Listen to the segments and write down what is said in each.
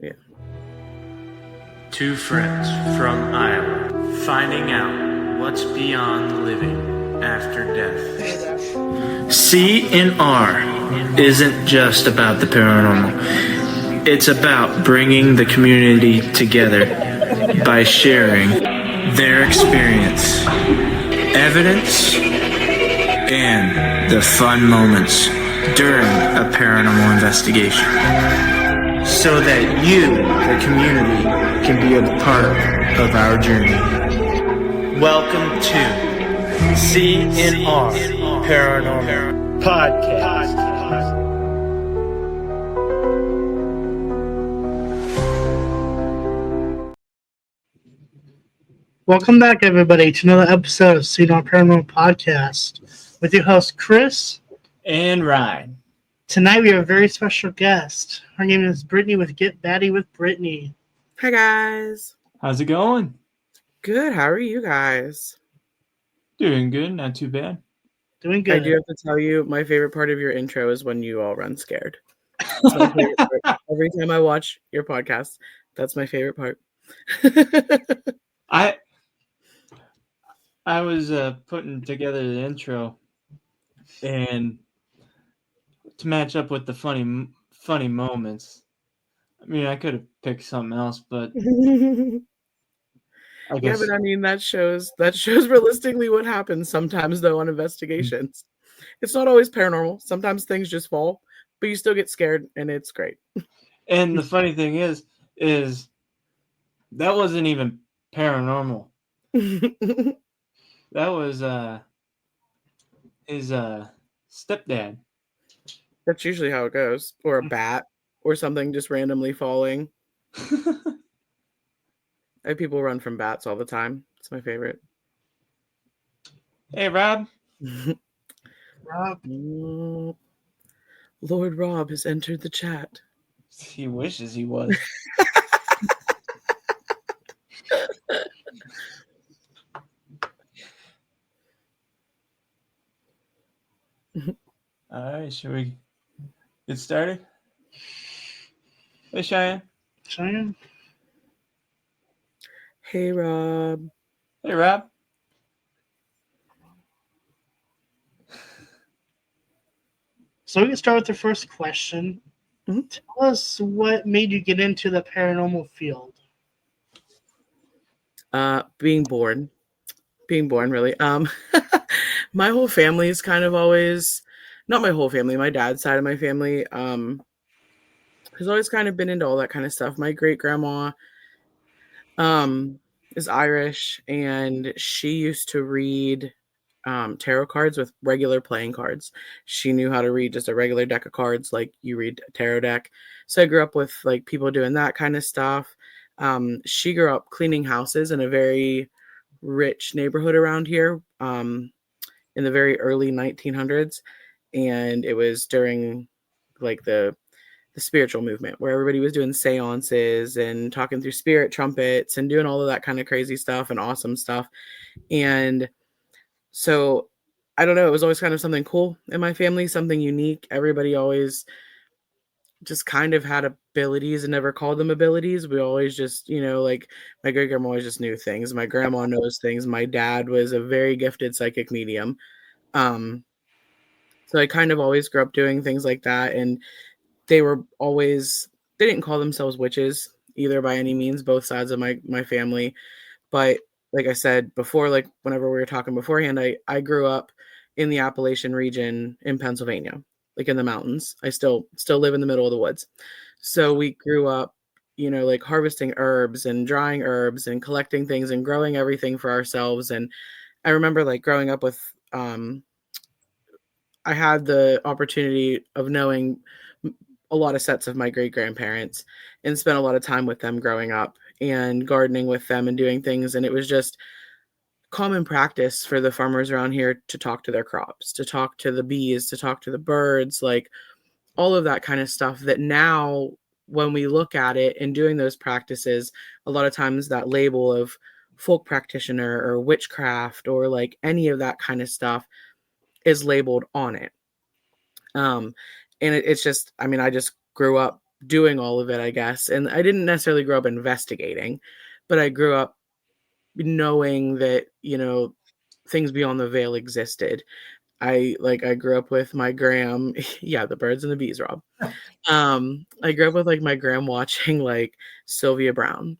Yeah. Two friends from Iowa finding out what's beyond living after death. C&R isn't just about the paranormal. It's about bringing the community together by sharing their experience, evidence, and the fun moments during a paranormal investigation, so that you, the community, can be a part of our journey. Welcome to C&R Paranormal Podcast. Welcome back, everybody, to another episode of C&R Paranormal Podcast with your host, Chris and Ryne. Tonight, we have a very special guest. Her name is Brittany with Get Batty with Brittany. Hi, guys. How's it going? Good. How are you guys? Doing good. Not too bad. Doing good. I do have to tell you, my favorite part of your intro is when you all run scared. It's my favorite part. Every time I watch your podcast, that's my favorite part. I was putting together the intro, and to match up with the funny moments. I mean, I could have picked something else, but I guess. Yeah, but I mean that shows realistically what happens sometimes though on investigations. It's not always paranormal. Sometimes things just fall, but you still get scared, and it's great. And the funny thing is that wasn't even paranormal. That was his stepdad. That's usually how it goes. Or a bat or something just randomly falling. I have people run from bats all the time. It's my favorite. Hey, Rob. Rob. Lord Rob has entered the chat. He wishes he was. All right, should we get started? Hey, Cheyenne. Cheyenne. Hey, Rob. Hey, Rob. So we can start with the first question. Mm-hmm. Tell us what made you get into the paranormal field. Being born, really. My whole family is kind of always, not my whole family, my dad's side of my family, has always kind of been into all that kind of stuff. My great grandma, is Irish, and she used to read tarot cards with regular playing cards. She knew how to read just a regular deck of cards like you read a tarot deck. So I grew up with like people doing that kind of stuff. She grew up cleaning houses in a very rich neighborhood around here in the very early 1900s, and it was during like the spiritual movement where everybody was doing seances and talking through spirit trumpets and doing all of that kind of crazy stuff and awesome stuff. And so I don't know, it was always kind of something cool in my family, something unique. Everybody always just kind of had abilities and never called them abilities. We always just, like my great grandma always just knew things. My grandma knows things. My dad was a very gifted psychic medium. So I kind of always grew up doing things like that. And they didn't call themselves witches either by any means, both sides of my family. But like I said before, like whenever we were talking beforehand, I grew up in the Appalachian region in Pennsylvania, like in the mountains. I still live in the middle of the woods. So we grew up, like harvesting herbs and drying herbs and collecting things and growing everything for ourselves. And I remember like growing up with, I had the opportunity of knowing a lot of sets of my great grandparents and spent a lot of time with them growing up and gardening with them and doing things. And it was just common practice for the farmers around here to talk to their crops, to talk to the bees, to talk to the birds, like all of that kind of stuff that now when we look at it and doing those practices, a lot of times that label of folk practitioner or witchcraft or like any of that kind of stuff is labeled on it. And it's just, I mean, I just grew up doing all of it, I guess. And I didn't necessarily grow up investigating, but I grew up knowing that, things beyond the veil existed. I grew up with my gram. Yeah, the birds and the bees, Rob. I grew up with like my gram watching like Sylvia Brown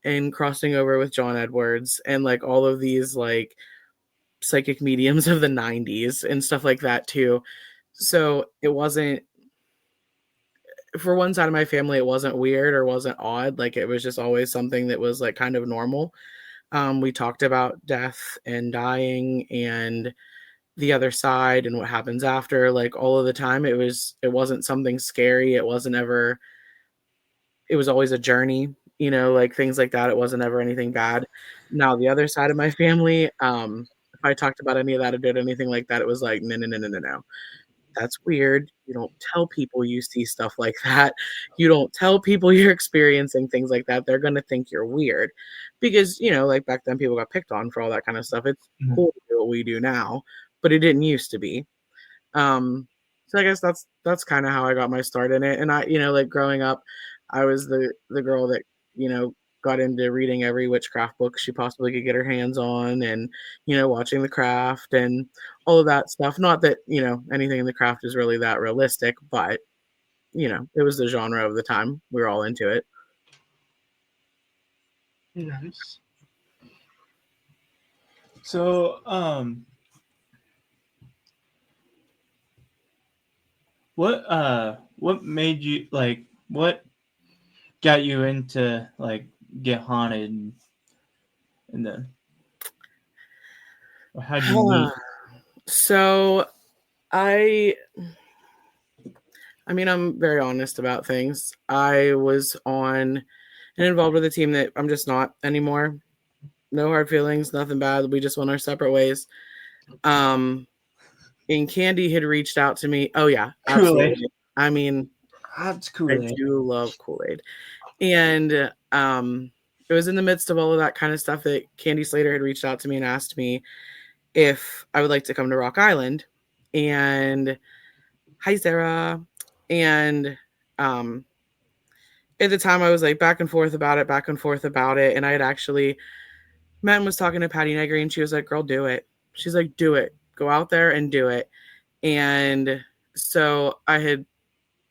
and crossing over with John Edwards and like all of these like psychic mediums of the 90s and stuff like that too. So it wasn't, for one side of my family, it wasn't weird or wasn't odd. Like it was just always something that was like kind of normal. We talked about death and dying and the other side and what happens after, like all of the time. It wasn't something scary. It was always a journey, like things like that. It wasn't ever anything bad. Now the other side of my family, if I talked about any of that or did anything like that, it was like, no, no, no, no, no, no. That's weird. You don't tell people you see stuff like that. You don't tell people you're experiencing things like that. They're going to think you're weird because, like back then people got picked on for all that kind of stuff. It's cool to do what we do now, but it didn't used to be. So I guess that's kind of how I got my start in it. And I, like growing up, I was the girl that, got into reading every witchcraft book she possibly could get her hands on and, watching The Craft and all of that stuff. Not that, anything in The Craft is really that realistic, but, it was the genre of the time. We were all into it. Nice. So, what made you like? What got you into like get haunted, and then how'd you meet? So, I mean, I'm very honest about things. I was on and involved with a team that I'm just not anymore. No hard feelings, nothing bad. We just went our separate ways. And Candy had reached out to me. Oh yeah, absolutely. Kool-Aid. I mean, That's I Kool-Aid. do love Kool-Aid. And it was in the midst of all of that kind of stuff that Candy Slater had reached out to me and asked me if I would like to come to Rock Island. And hi, Sarah. And at the time I was like back and forth about it. And I had actually met and was talking to Patty Negri and she was like, girl, do it. She's like, do it. Go out there and do it. And so I had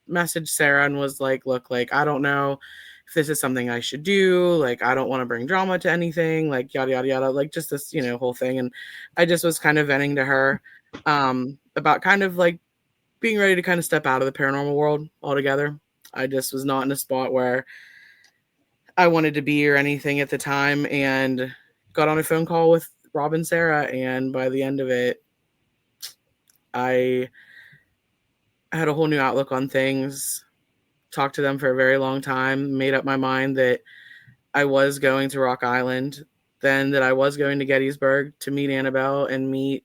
messaged Sarah and was like, look, like, I don't know if this is something I should do. Like, I don't want to bring drama to anything, like yada, yada, yada, like just this, whole thing. And I just was kind of venting to her about kind of like being ready to kind of step out of the paranormal world altogether. I just was not in a spot where I wanted to be or anything at the time, and got on a phone call with Rob and Sarah. And by the end of it, I had a whole new outlook on things, talked to them for a very long time, made up my mind that I was going to Rock Island, then that I was going to Gettysburg to meet Annabelle and meet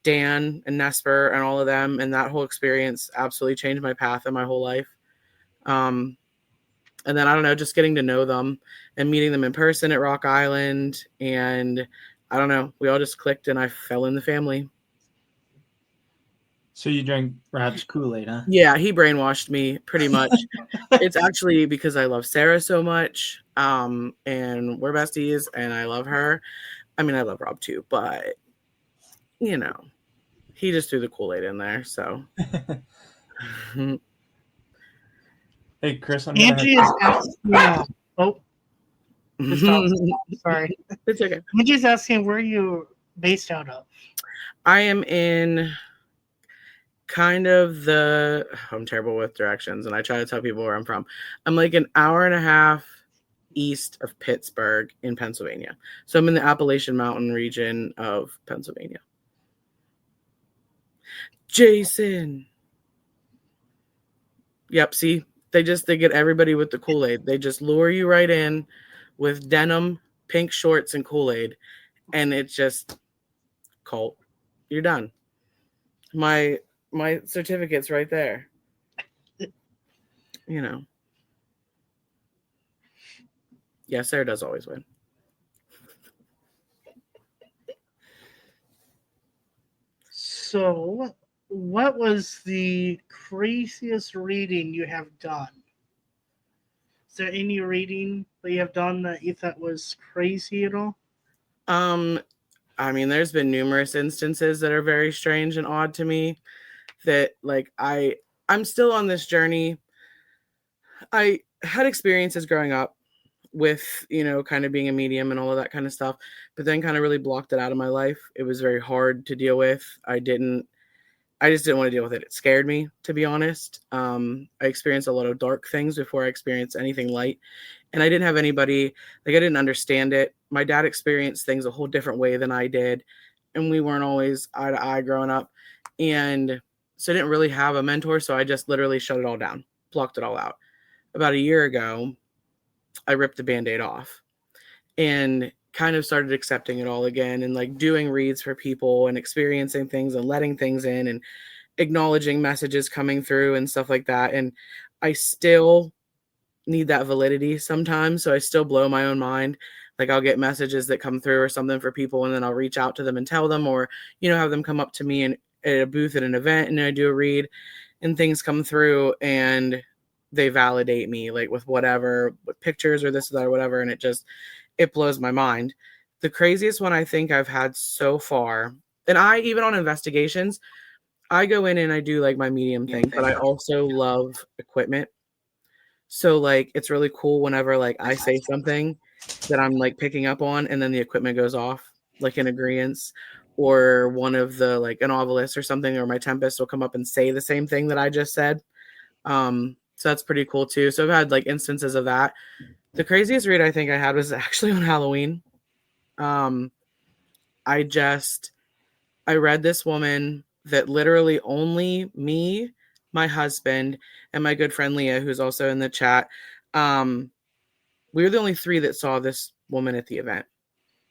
Dan and Nesper and all of them. And that whole experience absolutely changed my path and my whole life. And then, I don't know, just getting to know them and meeting them in person at Rock Island. And I don't know, we all just clicked and I fell in the family. So you drank Rob's Kool-Aid, huh? Yeah, he brainwashed me pretty much. It's actually because I love Sarah so much. And we're besties and I love her. I mean, I love Rob too, but he just threw the Kool-Aid in there. So Hey, Chris, I'm Angie is asking. Sorry. It's okay. Angie's asking where you based out of. I am in kind of I'm terrible with directions and I try to tell people where I'm from. I'm like an hour and a half east of Pittsburgh in Pennsylvania. So I'm in the Appalachian Mountain region of Pennsylvania. Jason. Yep, see, they get everybody with the Kool-Aid. They just lure you right in with denim, pink shorts, and Kool-Aid. And it's just cult. You're done. My certificate's right there. Yeah, Sarah does always win. So, what was the craziest reading you have done? there any reading that you have done that you thought was crazy at all? I mean, there's been numerous instances that are very strange and odd to me that like I'm still on this journey. I had experiences growing up with, kind of being a medium and all of that kind of stuff, but then kind of really blocked it out of my life. It was very hard to deal with. I just didn't want to deal with it. It scared me, to be honest. I experienced a lot of dark things before I experienced anything light. And I didn't have anybody, like, I didn't understand it. My dad experienced things a whole different way than I did. And we weren't always eye to eye growing up. And so I didn't really have a mentor. So I just literally shut it all down, blocked it all out. About a year ago, I ripped the Band-Aid off and kind of started accepting it all again and like doing reads for people and experiencing things and letting things in and acknowledging messages coming through and stuff like that. And I still need that validity sometimes. So I still blow my own mind. Like I'll get messages that come through or something for people, and then I'll reach out to them and tell them, or, have them come up to me and at a booth at an event and I do a read and things come through and they validate me like with whatever, with pictures or this or that or whatever. And it blows my mind. The craziest one I think I've had so far, and I, even on investigations, I go in and I do like my medium thing, but I also love equipment. So like, it's really cool whenever like I say something that I'm like picking up on and then the equipment goes off like in agreement, or one of the like an novelist or something, or my tempest will come up and say the same thing that I just said. So that's pretty cool too. So I've had like instances of that. The craziest read I think I had was actually on Halloween. I read this woman that literally only me, my husband, and my good friend Leah, who's also in the chat. We were the only 3 that saw this woman at the event.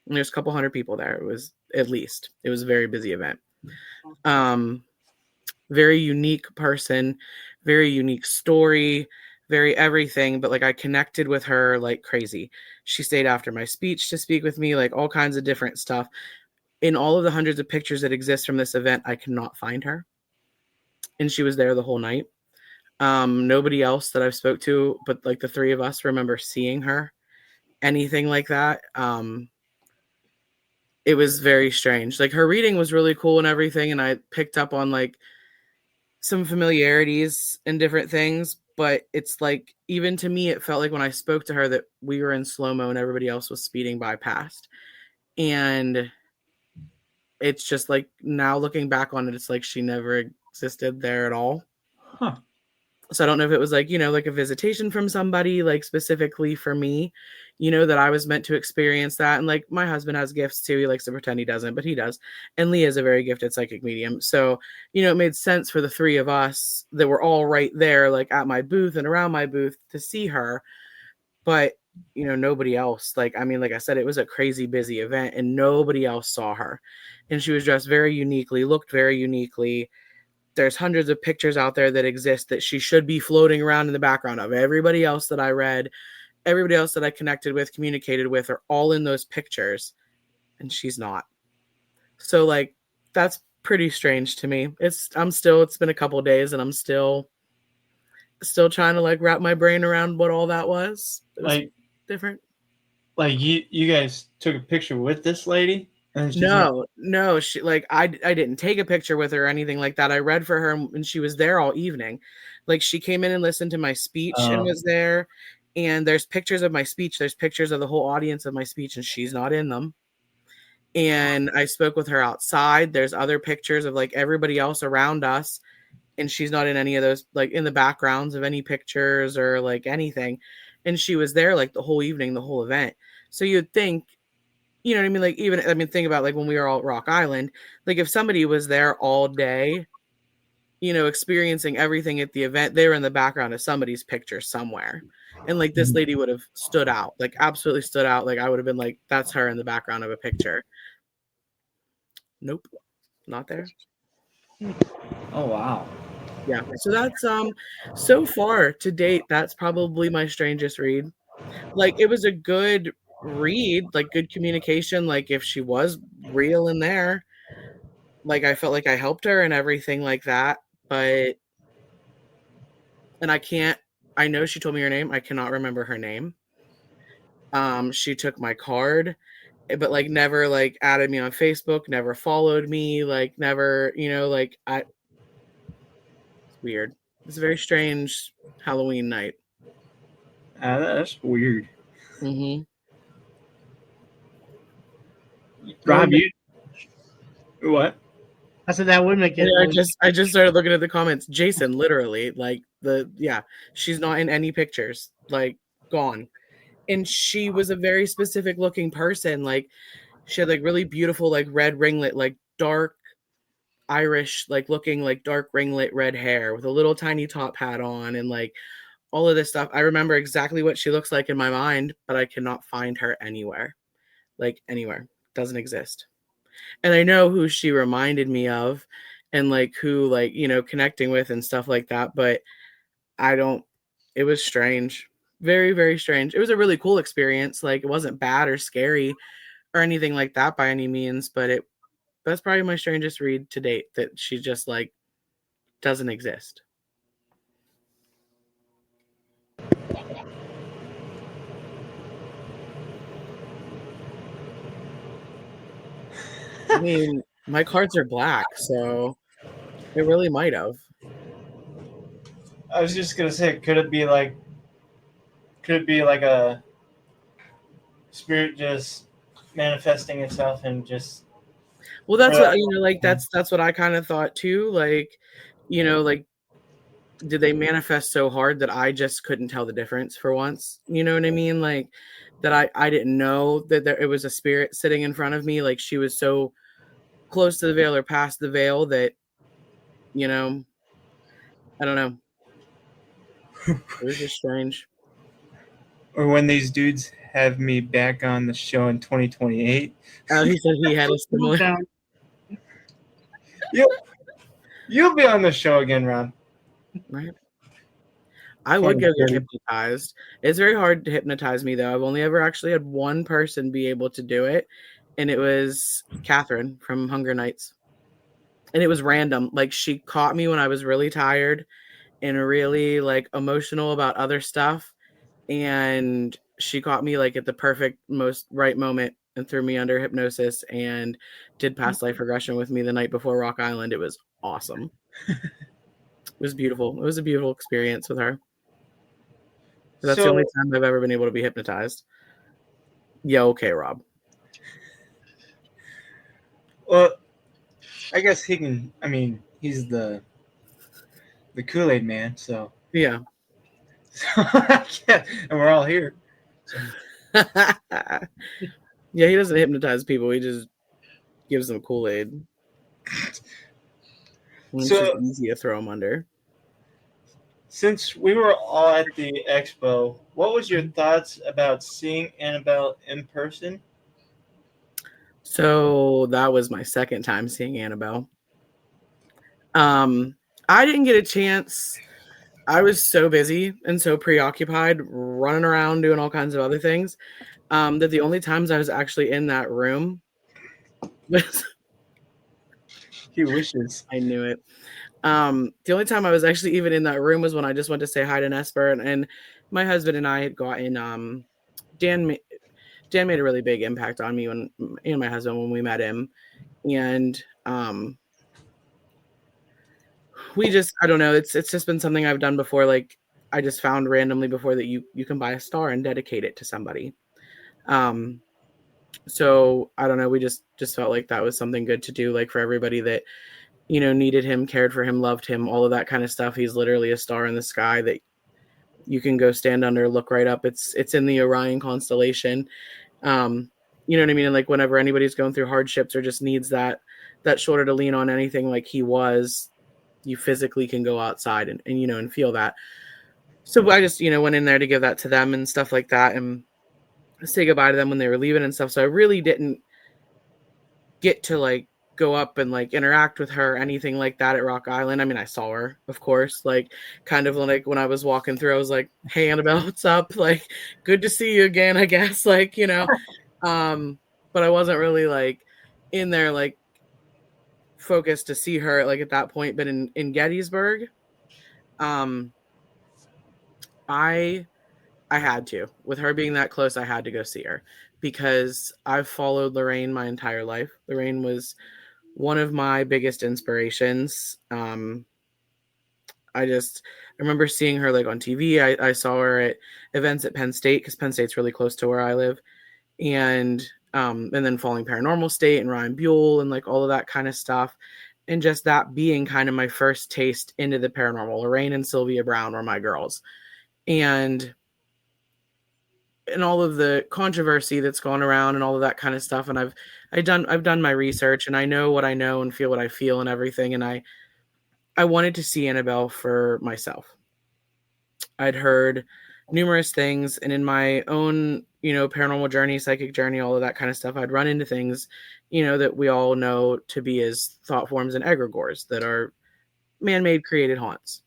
And there's a couple hundred people there. It was a very busy event. Very unique person, very unique story, very everything, but like I connected with her like crazy. She stayed after my speech to speak with me, like all kinds of different stuff. In all of the hundreds of pictures that exist from this event, I cannot find her. And she was there the whole night. Nobody else that I've spoke to, but like the 3 of us remember seeing her, anything like that. It was very strange. Like her reading was really cool and everything. And I picked up on like some familiarities and different things, but it's like, even to me, it felt like when I spoke to her that we were in slow-mo and everybody else was speeding by past. And it's just like, now looking back on it, it's like she never existed there at all. Huh. So I don't know if it was like, like a visitation from somebody, like specifically for me, that I was meant to experience that. And like my husband has gifts too. He likes to pretend he doesn't, but he does. And Leah is a very gifted psychic medium. So, it made sense for the 3 of us that were all right there, like at my booth and around my booth to see her. But, nobody else. Like, I mean, like I said, it was a crazy busy event and nobody else saw her. And she was dressed very uniquely, looked very uniquely. There's hundreds of pictures out there that exist that she should be floating around in the background of. Everybody else that I read, everybody else that I connected with, communicated with, are all in those pictures, and she's not. So like, that's pretty strange to me. It's been a couple days and I'm still trying to like wrap my brain around what all that was. It was like different. Like you guys took a picture with this lady? No, she like I didn't take a picture with her or anything like that. I read for her and she was there all evening. Like she came in and listened to my speech and was there. And there's pictures of my speech. There's pictures of the whole audience of my speech, and she's not in them. And I spoke with her outside. There's other pictures of like everybody else around us, and she's not in any of those, like in the backgrounds of any pictures or like anything. And she was there like the whole evening, the whole event. So you'd think, you know what I mean? Like, think about like when we were all at Rock Island, like if somebody was there all day, experiencing everything at the event, they were in the background of somebody's picture somewhere. And like this lady would have stood out, like absolutely stood out. Like I would have been like, that's her in the background of a picture. Nope, not there. Oh, wow. Yeah. So that's, so far to date, that's probably my strangest read. Like it was a good read, like good communication. Like if she was real in there, like I felt like I helped her and everything like that. And I I know she told me her name. I cannot remember her name. She took my card, but like never like added me on Facebook, never followed me, like never, like it's weird. It's a very strange Halloween night. That's weird. Mm-hmm. Rob, you what? I said that would make it. I just started looking at the comments. Jason, literally, like she's not in any pictures, like gone. And she was a very specific looking person. Like she had like really beautiful, like red ringlet, like dark Irish, like looking like dark ringlet red hair with a little tiny top hat on and like all of this stuff. I remember exactly what she looks like in my mind, but I cannot find her anywhere. Like anywhere. Doesn't exist. And I know who she reminded me of and like who like, connecting with and stuff like that, but it was strange. Very, very strange. It was a really cool experience. Like it wasn't bad or scary or anything like that by any means, but that's probably my strangest read to date, that she just like doesn't exist. I mean, my cards are black, so it really might have. I was just gonna say, could it be like a spirit just manifesting itself and just? Well, that's what like that's what I kind of thought too. Like, like did they manifest so hard that I just couldn't tell the difference for once? You know what I mean? Like that I didn't know that it was a spirit sitting in front of me. Like she was so close to the veil or past the veil that, I don't know. It was just strange. Or when these dudes have me back on the show in 2028. He said he had a similar. You'll be on the show again, Ron. Right. I would go get hypnotized. It's very hard to hypnotize me, though. I've only ever actually had one person be able to do it, and it was Catherine from Hunger Nights. And it was random. Like she caught me when I was really tired and really like emotional about other stuff, and she caught me like at the perfect, most right moment and threw me under hypnosis and did past life regression with me the night before Rock Island. It was awesome. It was beautiful. It was a beautiful experience with her. That's the only time I've ever been able to be hypnotized. Yeah, okay, Rob. Well, I guess he can. I mean, he's the Kool-Aid man, so yeah. Yeah, and we're all here. Yeah, he doesn't hypnotize people. He just gives them Kool-Aid. It's just easy to throw them under. Since we were all at the expo, what was your thoughts about seeing Annabelle in person? So that was my second time seeing Annabelle. I didn't get a chance. I was so busy and so preoccupied running around doing all kinds of other things that the only times I was actually in that room was He wishes. I knew it. The only time I was actually even in that room was when I just went to say hi to Nesper, and my husband and I had gotten Dan made a really big impact on me and my husband when we met him, and we just, I don't know, it's just been something I've done before. Like I just found randomly before that you can buy a star and dedicate it to somebody. So I don't know, we just felt like that was something good to do, like for everybody that needed him, cared for him, loved him, all of that kind of stuff. He's literally a star in the sky that you can go stand under, look right up. It's in the Orion constellation. You know what I mean? And like whenever anybody's going through hardships or just needs that shoulder to lean on, anything like he was, you physically can go outside and and feel that. So I just, went in there to give that to them and stuff like that and say goodbye to them when they were leaving and stuff. So I really didn't get to like go up and like interact with her, anything like that at Rock Island. I mean, I saw her, of course, like kind of like when I was walking through, I was like, hey, Annabelle, what's up? Like, good to see you again, I guess, like, but I wasn't really like in there, like focused to see her like at that point. But in Gettysburg, I had to. With her being that close, I had to go see her because I've followed Lorraine my entire life. Lorraine was one of my biggest inspirations. I remember seeing her like on TV. I saw her at events at Penn State because Penn State's really close to where I live, and then following Paranormal State and Ryan Buell and like all of that kind of stuff, and just that being kind of my first taste into the paranormal. Lorraine and Sylvia Brown were my girls, and all of the controversy that's gone around and all of that kind of stuff. And I've done my research and I know what I know and feel what I feel and everything. And I wanted to see Annabelle for myself. I'd heard numerous things, and in my own, paranormal journey, psychic journey, all of that kind of stuff, I'd run into things, that we all know to be as thought forms and egregores that are man-made created haunts.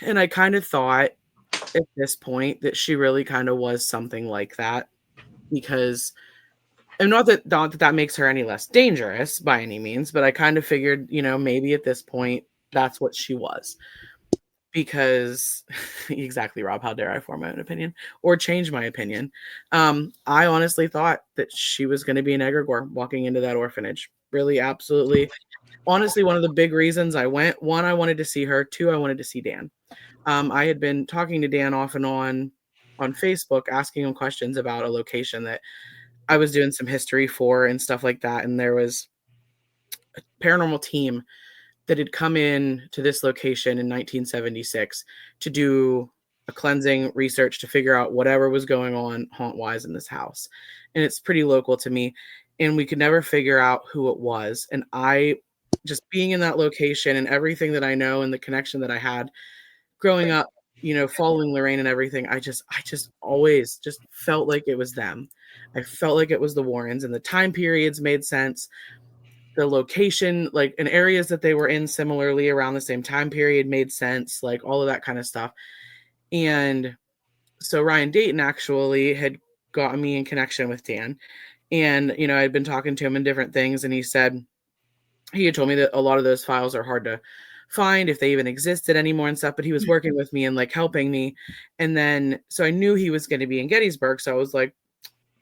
And I kind of thought at this point that she really kind of was something like that, because, and not that makes her any less dangerous by any means, but I kind of figured, maybe at this point that's what she was. Because exactly, Rob, how dare I form my own opinion or change my opinion? I honestly thought that she was going to be an egregore walking into that orphanage. Really, absolutely. Honestly, one of the big reasons I went, one, I wanted to see her. Two, I wanted to see Dan. I had been talking to Dan off and on Facebook, asking him questions about a location that I was doing some history for and stuff like that. And there was a paranormal team that had come in to this location in 1976 to do a cleansing research to figure out whatever was going on haunt-wise in this house. And it's pretty local to me. And we could never figure out who it was. And I, just being in that location and everything that I know and the connection that I had growing up, following Lorraine and everything, I just always just felt like it was them. I felt like it was the Warrens, and the time periods made sense. The location, like in areas that they were in similarly around the same time period, made sense, like all of that kind of stuff. And so Ryan Dayton actually had got me in connection with Dan. And, I'd been talking to him in different things, and he had told me that a lot of those files are hard to find if they even existed anymore and stuff, but he was working with me and like helping me. And then, so I knew he was going to be in Gettysburg. So I was like,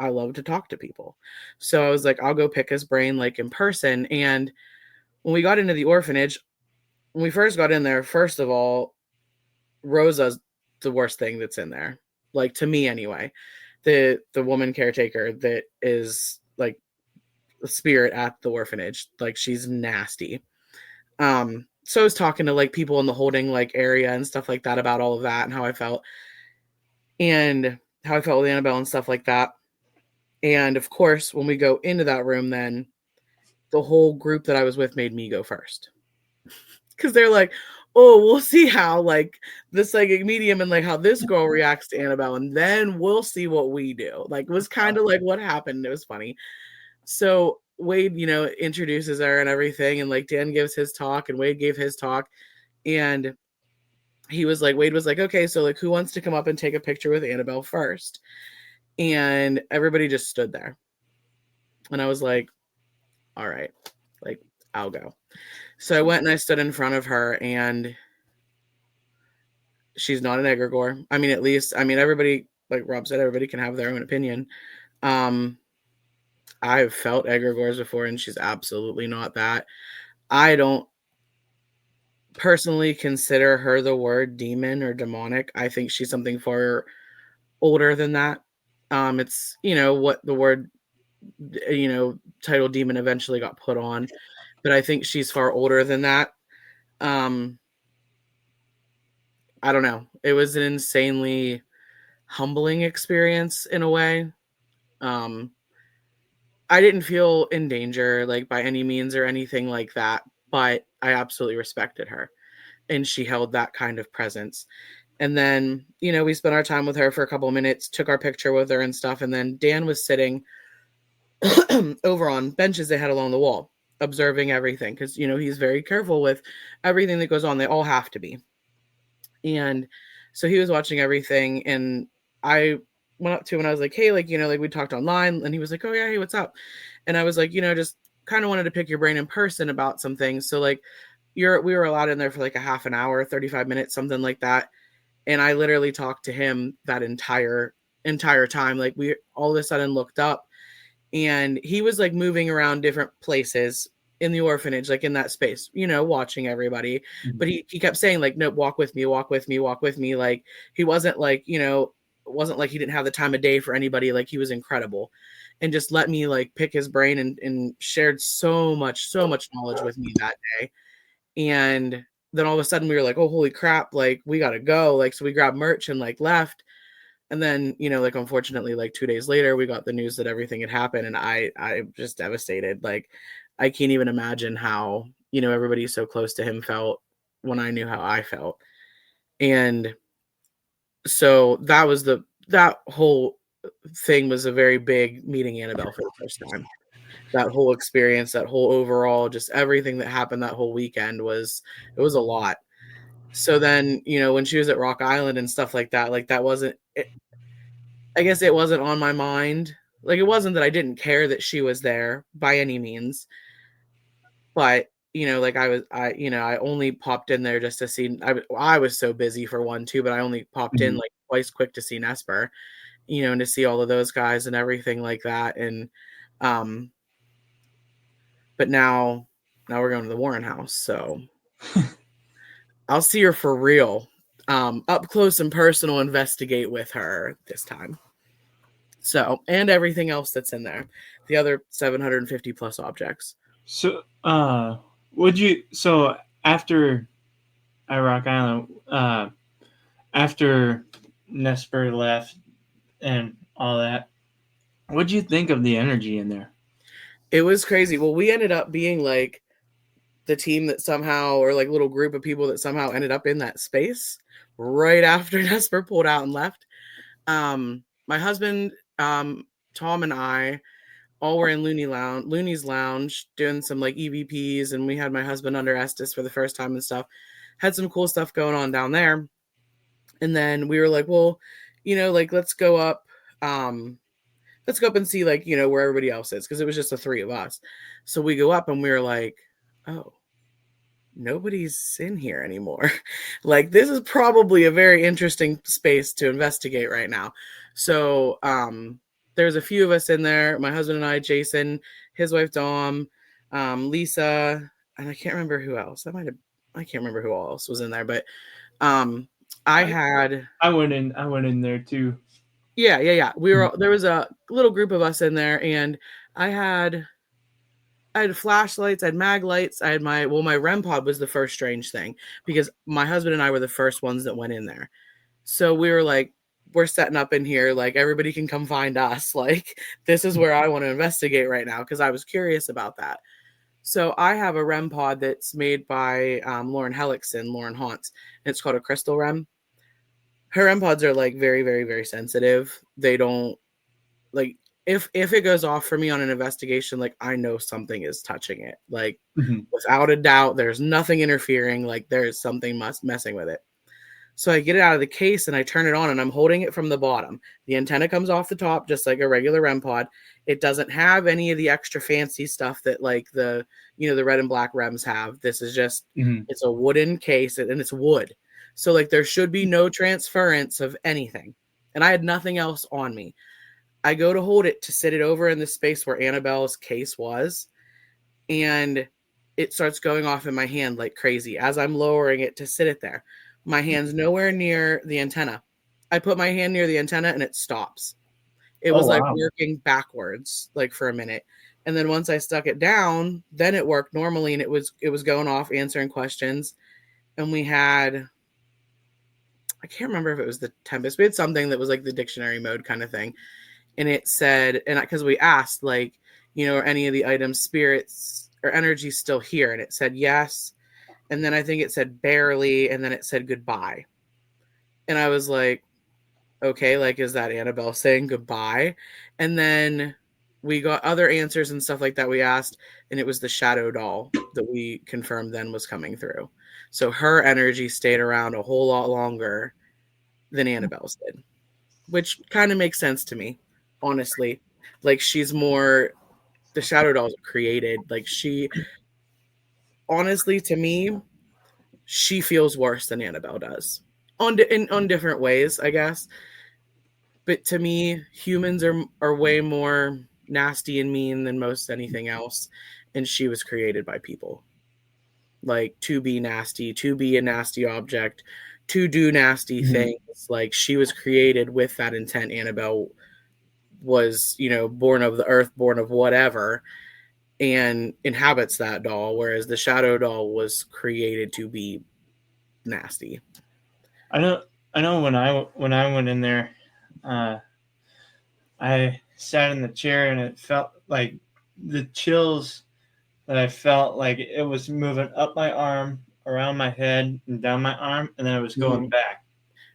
I love to talk to people. So I was like, I'll go pick his brain like in person. And when we got into the orphanage, when we first got in there, first of all, Rosa's the worst thing that's in there. Like, to me anyway, the woman caretaker that is like the spirit at the orphanage, like she's nasty. So I was talking to like people in the holding like area and stuff like that about all of that and how I felt with Annabelle and stuff like that. And of course, when we go into that room, then the whole group that I was with made me go first. Because they're like, oh, we'll see how like the psychic medium and like how this girl reacts to Annabelle, and then we'll see what we do. Like, it was kind of like what happened. It was funny. So Wade, introduces her and everything, and like Dan gives his talk and Wade gave his talk, and Wade was like, okay, so like who wants to come up and take a picture with Annabelle first? And everybody just stood there. And I was like, all right, like I'll go. So I went and I stood in front of her, and she's not an egregore. Everybody, like Rob said, everybody can have their own opinion. I've felt egregores before, and she's absolutely not that. I don't personally consider her the word demon or demonic. I think she's something far older than that. It's, what the word, title demon eventually got put on, but I think she's far older than that. I don't know. It was an insanely humbling experience in a way. I didn't feel in danger, like by any means or anything like that, but I absolutely respected her, and she held that kind of presence. And then, we spent our time with her for a couple of minutes, took our picture with her and stuff. And then Dan was sitting over on benches they had along the wall, observing everything. Because, he's very careful with everything that goes on. They all have to be. And so he was watching everything. And I went up to him and I was like, hey, like, like we talked online. And he was like, oh yeah, hey, what's up? And I was like, just kind of wanted to pick your brain in person about some things. So like we were allowed in there for like a half an hour, 35 minutes, something like that. And I literally talked to him that entire time. Like, we all of a sudden looked up, and he was like moving around different places in the orphanage, like in that space, watching everybody. But he kept saying, like, no, walk with me, walk with me, walk with me. Like, he wasn't like, it wasn't like he didn't have the time of day for anybody. Like, he was incredible, and just let me like pick his brain, and shared so much knowledge with me that day. And then all of a sudden we were like, oh, holy crap, like, we gotta go. Like, so we grabbed merch and like left. And then, like, unfortunately, like 2 days later, we got the news that everything had happened, and I'm just devastated. Like, I can't even imagine how, everybody so close to him felt when I knew how I felt. And so that whole thing was a very big meeting Annabelle for the first time. That whole experience, that whole overall, just everything that happened that whole weekend was a lot. So then, when she was at Rock Island and stuff like that wasn't it, I guess it wasn't on my mind. Like, it wasn't that I didn't care that she was there by any means, but like, I only popped in there just to see. I was so busy for one too, but I only popped in like twice quick to see Nesper, and to see all of those guys and everything like that. And but now we're going to the Warren house, so I'll see her for real, up close and personal, investigate with her this time. So, and everything else that's in there, the other 750 plus objects. So, after Rock Island, after Nesper left and all that, what'd you think of the energy in there? It was crazy. Well, we ended up being like the team that somehow, or like little group of people that somehow ended up in that space right after Nesper pulled out and left. My husband, Tom, and I all were in Looney's Lounge doing some like EVPs, and we had my husband under Estes for the first time and stuff. Had some cool stuff going on down there. And then we were like, well, like, let's go up and see, like, where everybody else is, because it was just the three of us. So we go up and we were like, oh, nobody's in here anymore. Like, this is probably a very interesting space to investigate right now. So there's a few of us in there, my husband and I, Jason, his wife Dom, Lisa, and I can't remember who else. I can't remember who else was in there, but I went in there too. Yeah. There was a little group of us in there, and I had flashlights, I had mag lights, I had my REM pod was the first strange thing, because my husband and I were the first ones that went in there. So we were like, we're setting up in here, like, everybody can come find us. Like, this is where I want to investigate right now, because I was curious about that. So I have a REM pod that's made by Lauren Hellickson, Lauren Haunts, and it's called a crystal REM. Her REM pods are like very, very, very sensitive. They don't, like, if it goes off for me on an investigation, like, I know something is touching it. Like, without a doubt, there's nothing interfering. Like, there's something messing with it. So I get it out of the case and I turn it on, and I'm holding it from the bottom. The antenna comes off the top, just like a regular REM pod. It doesn't have any of the extra fancy stuff that, like, the red and black REMs have. This is just, it's a wooden case, and it's wood. So, like, there should be no transference of anything. And I had nothing else on me. I go to hold it to sit it over in the space where Annabelle's case was, and it starts going off in my hand like crazy as I'm lowering it to sit it there. My hand's nowhere near the antenna. I put my hand near the antenna and it stops. It was like working backwards, like, for a minute. And then once I stuck it down, then it worked normally, and it was going off answering questions. And we had, I can't remember if it was the Tempest. We had something that was like the dictionary mode kind of thing. And it said, and because we asked, like, are any of the items, spirits or energy still here? And it said yes. And then I think it said barely, and then it said goodbye. And I was like, okay, like, is that Annabelle saying goodbye? And then we got other answers and stuff like that we asked, and it was the shadow doll that we confirmed then was coming through. So her energy stayed around a whole lot longer than Annabelle's did, which kind of makes sense to me, honestly. Like, she's more, the shadow doll's created. Like, she, honestly, to me, she feels worse than Annabelle does. on different ways, I guess. But to me, humans are way more nasty and mean than most anything else, and she was created by people. Like, to be nasty, to be a nasty object, to do nasty things. Like, she was created with that intent. Annabelle was, born of the earth, born of whatever, and inhabits that doll, whereas the shadow doll was created to be nasty. I know when I went in there, I sat in the chair and it felt like the chills that I felt, like it was moving up my arm, around my head, and down my arm, and then it was going back.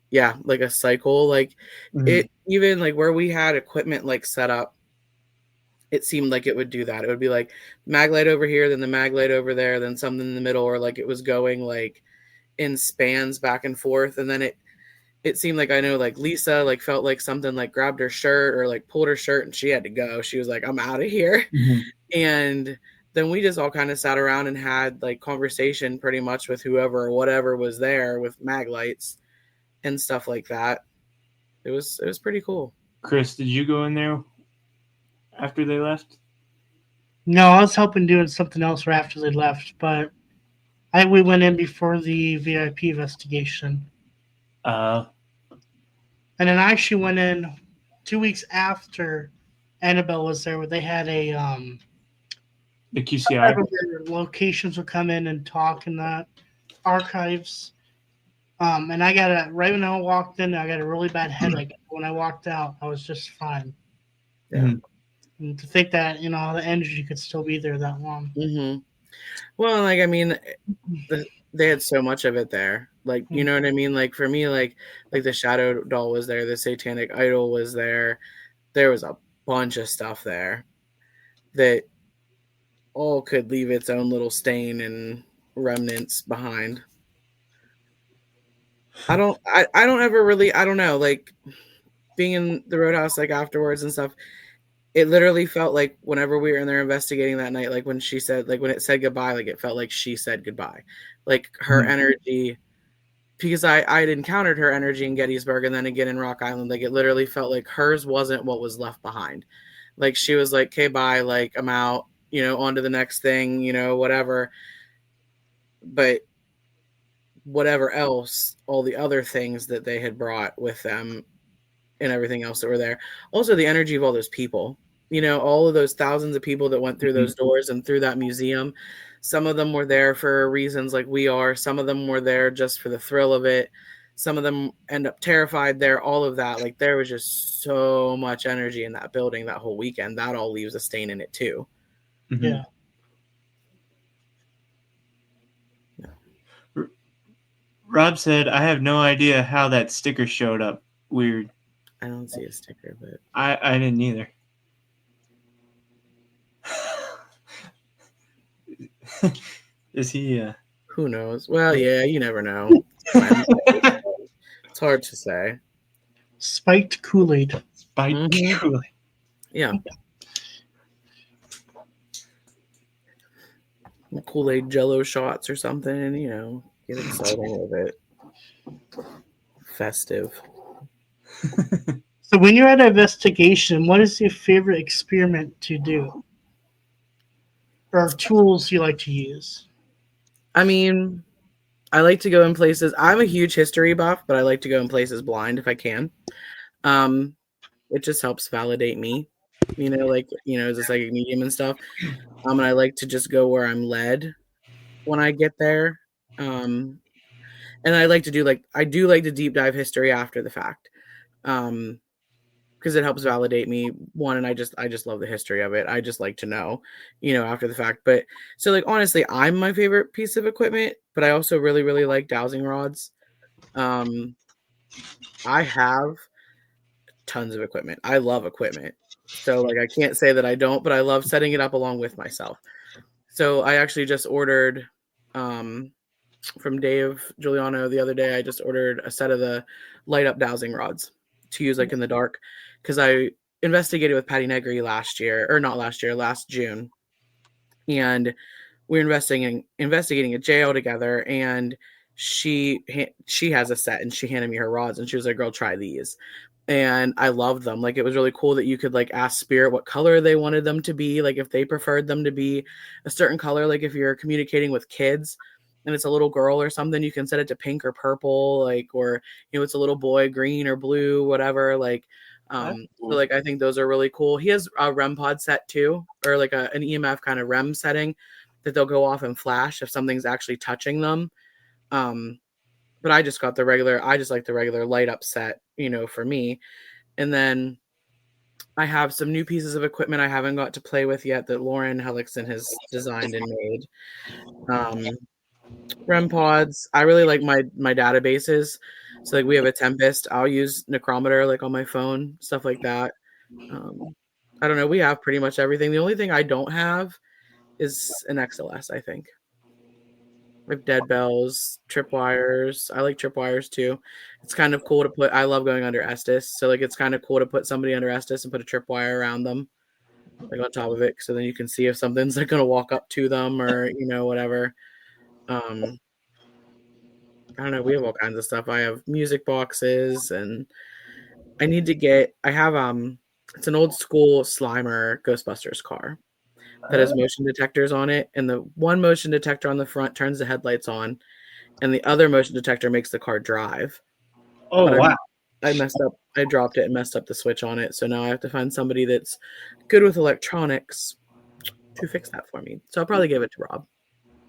Yeah, like a cycle. Like it, even like where we had equipment like set up, it seemed like it would do that. It would be like mag light over here, then the mag light over there, then something in the middle, or like it was going like in spans back and forth. And then it seemed like, I know, like Lisa like felt like something like grabbed her shirt or like pulled her shirt and she had to go. She was like, I'm out of here. And then we just all kind of sat around and had like conversation pretty much with whoever or whatever was there with mag lights and stuff like that. It was pretty cool. Chris, did you go in there after they left? No, I was helping doing something else right after they left, but we went in before the VIP investigation. And then I actually went in 2 weeks after Annabelle was there, where they had a the QCI locations would come in and talk in the archives. And I got right when I walked in, I got a really bad headache. When I walked out, I was just fine. Yeah. And to think that, the energy could still be there that long. Well, like, I mean, they had so much of it there. Like, you know what I mean? Like, for me, like the shadow doll was there. The satanic idol was there. There was a bunch of stuff there that all could leave its own little stain and remnants behind. I don't know, like, being in the Roadhouse, like, afterwards and stuff, it literally felt like whenever we were in there investigating that night, like when she said, like when it said goodbye, like it felt like she said goodbye. Like her energy, because I had encountered her energy in Gettysburg and then again in Rock Island, like it literally felt like hers wasn't what was left behind. Like she was like, okay, bye, like I'm out, on to the next thing, whatever. But whatever else, all the other things that they had brought with them and everything else that were there. Also the energy of all those people, all of those thousands of people that went through those doors and through that museum. Some of them were there for reasons like we are. Some of them were there just for the thrill of it. Some of them end up terrified there, all of that. Like there was just so much energy in that building that whole weekend. That all leaves a stain in it too. Yeah. Rob said, I have no idea how that sticker showed up. Weird. I don't see a sticker, but I didn't either. Is he who knows? Well, yeah, you never know. It's hard to say. Spiked Kool-Aid. Spiked Kool-Aid. Yeah. Kool-Aid Jello shots or something, get exciting with it. Festive. So when you're at an investigation, what is your favorite experiment to do? Or tools you like to use? I mean, I like to go in places. I'm a huge history buff, but I like to go in places blind if I can. It just helps validate me, as a psychic medium and stuff. And I like to just go where I'm led when I get there. And I like to do to deep dive history after the fact. Because it helps validate me, one, and I just love the history of it. I just like to know, after the fact. But so, like, honestly, I'm my favorite piece of equipment, but I also really, really like dowsing rods. I have tons of equipment. I love equipment. So, like, I can't say that I don't, but I love setting it up along with myself. So I actually just ordered, from Dave Giuliano the other day, I just ordered a set of the light up dowsing rods to use like in the dark, because I investigated with Patty Negri last June, and we were investigating a jail together, and she has a set, and she handed me her rods, and she was like, "Girl, try these." And I loved them. Like, it was really cool that you could like ask spirit what color they wanted them to be, like if they preferred them to be a certain color. Like if you're communicating with kids and it's a little girl or something, you can set it to pink or purple, like, or it's a little boy, green or blue, whatever. Like That's so cool. like I think those are really cool. He has a REM pod set too, or like an EMF kind of REM setting that they'll go off and flash if something's actually touching them. But I just like the regular light up set, for me. And then I have some new pieces of equipment I haven't got to play with yet that Lauren Hellickson has designed and made. REM pods. I really like my databases. So like we have a Tempest. I'll use Necrometer like on my phone, stuff like that. I don't know. We have pretty much everything. The only thing I don't have is an XLS, I think. I have dead bells, tripwires. I like tripwires too. It's kind of cool to put. I love going under Estes, so like it's kind of cool to put somebody under Estes and put a tripwire around them, like on top of it, so then you can see if something's like going to walk up to them or whatever. I don't know. We have all kinds of stuff. I have music boxes, and I need to get. I have it's an old school Slimer Ghostbusters car that has motion detectors on it, and the one motion detector on the front turns the headlights on, and the other motion detector makes the car drive. Oh, But wow. I messed up. I dropped it and messed up the switch on it, so now I have to find somebody that's good with electronics to fix that for me. So I'll probably give it to Rob.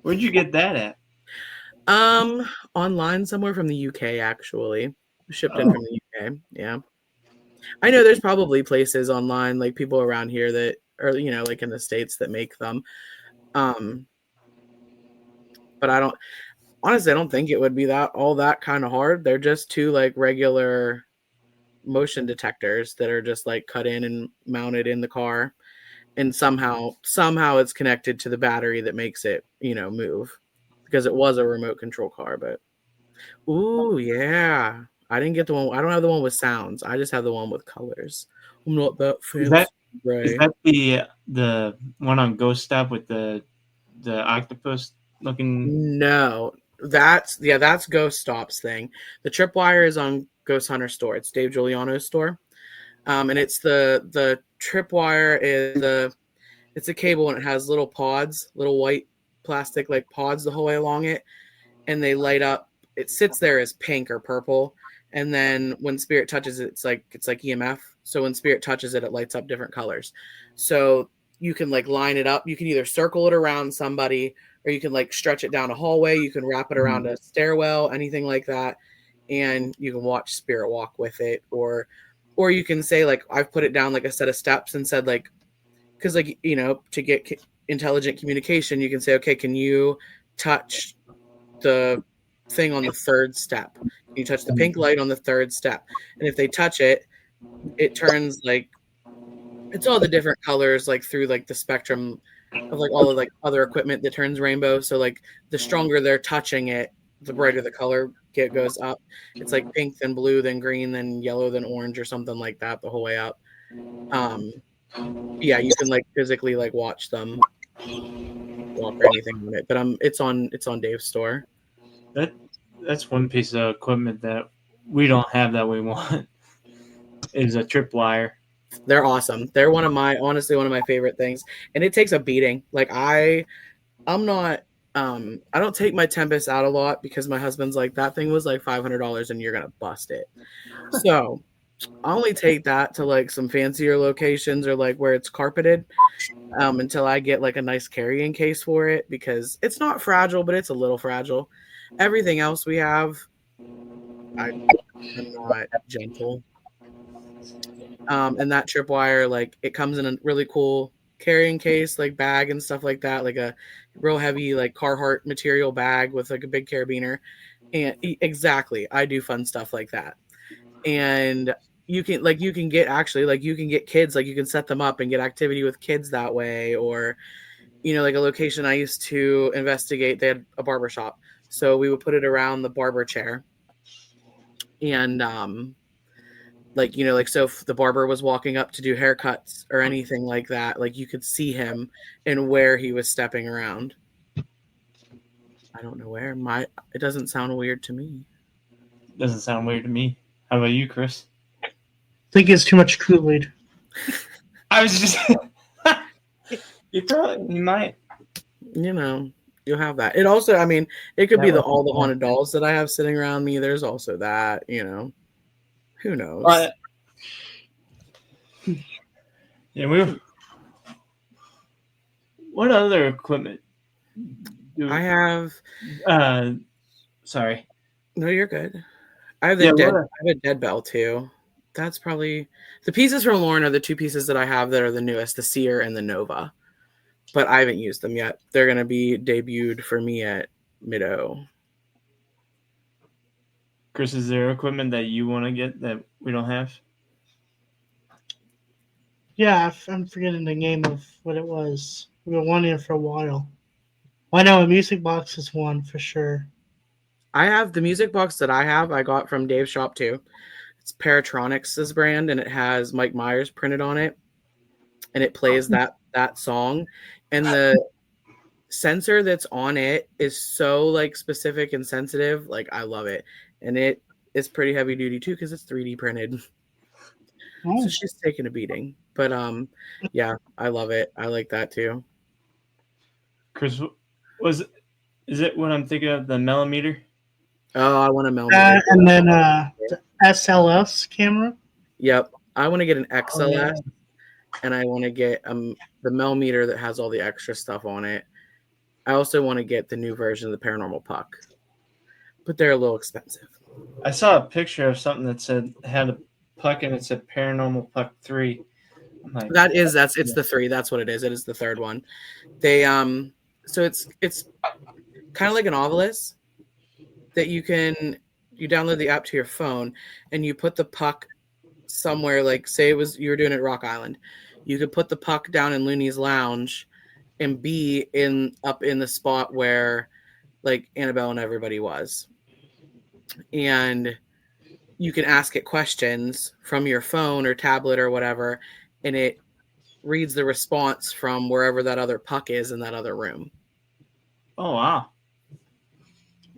Where'd you get that at? Online somewhere from the UK, actually. Shipped in from the UK. Yeah. I know there's probably places online, like people around here that are, like in the States that make them. But I don't think it would be all that kind of hard. They're just two like regular motion detectors that are just like cut in and mounted in the car, and somehow it's connected to the battery that makes it, move, because it was a remote control car. But ooh, yeah, I didn't get the one. I don't have the one with sounds. I just have the one with colors. I'm not that fancy. Is that the one on Ghost Stop with the octopus looking? No, that's Ghost Stop's thing. The tripwire is on Ghost Hunter store. It's Dave Giuliano's store. And it's the tripwire is it's a cable, and it has little pods, little white plastic like pods the whole way along it, and they light up. It sits there as pink or purple, and then when spirit touches it, it's like EMF. So when spirit touches it, it lights up different colors. So you can like line it up. You can either circle it around somebody, or you can like stretch it down a hallway. You can wrap it around a stairwell, anything like that, and you can watch spirit walk with it, or you can say like I've put it down like a set of steps and said like, because like to get intelligent communication, you can say, okay, can you touch the thing on the third step? Can you touch the pink light on the third step? And if they touch it, it turns like it's all the different colors like through like the spectrum of like all of like other equipment that turns rainbow. So like the stronger they're touching it, the brighter the color goes up. It's like pink, then blue, then green, then yellow, then orange, or something like that the whole way up. Yeah, you can like physically like watch them walk or anything on it. But it's on Dave's store. That's one piece of equipment that we don't have that we want. Is a tripwire. They're awesome. They're honestly one of my favorite things, and it takes a beating. Like I'm not. I don't take my Tempest out a lot because my husband's like, that thing was like $500 and you're gonna bust it. So I only take that to like some fancier locations or like where it's carpeted, until I get like a nice carrying case for it, because it's not fragile, but it's a little fragile. Everything else we have, I am not gentle. And that tripwire, like it comes in a really cool carrying case, like bag and stuff like that, like a real heavy like Carhartt material bag with like a big carabiner. And exactly, I do fun stuff like that. And you can get kids, like you can set them up and get activity with kids that way. Or like a location I used to investigate, they had a barber shop, so we would put it around the barber chair, and so if the barber was walking up to do haircuts or anything like that, like you could see him and where he was stepping around. I don't know where. It doesn't sound weird to me. Doesn't sound weird to me. How about you, Chris? I think it's too much Kool-Aid. I was just you might. You know, you'll have that. It also, I mean, it could be all the haunted dolls that I have sitting around me. There's also that, you know. Who knows? Yeah, what other equipment? I have. Sorry. No, you're good. I have I have a dead bell too. That's probably the pieces from Lauren are the two pieces that I have that are the newest, the Seer and the Nova. But I haven't used them yet. They're going to be debuted for me at Mid-O. Chris, is there equipment that you want to get that we don't have? Yeah, I'm forgetting the name of what it was. We were wanting it for a while. Well, I know a music box is one for sure. I have the music box that I got from Dave's shop too. It's Paratronics' brand, and it has Mike Myers printed on it, and it plays that song. And the sensor that's on it is so like specific and sensitive. Like I love it, and it is pretty heavy duty too because it's 3D printed. So she's taking a beating, but yeah, I love it. I like that too. Chris, is it what I'm thinking of, the millimeter? Oh, I want a millimeter. And then the SLS camera. Yep, I want to get an XLS, and I want to get the millimeter that has all the extra stuff on it. I also want to get the new version of the Paranormal Puck, but they're a little expensive. I saw a picture of something that had a puck and it said Paranormal Puck 3. Like, it's the 3. That's what it is. It is the third one. They so it's kind of like an Ovilus that you download the app to your phone and you put the puck somewhere, like say you were doing it at Rock Island. You could put the puck down in Looney's Lounge and be up in the spot where like Annabelle and everybody was. And you can ask it questions from your phone or tablet or whatever, and it reads the response from wherever that other puck is in that other room. Oh, wow.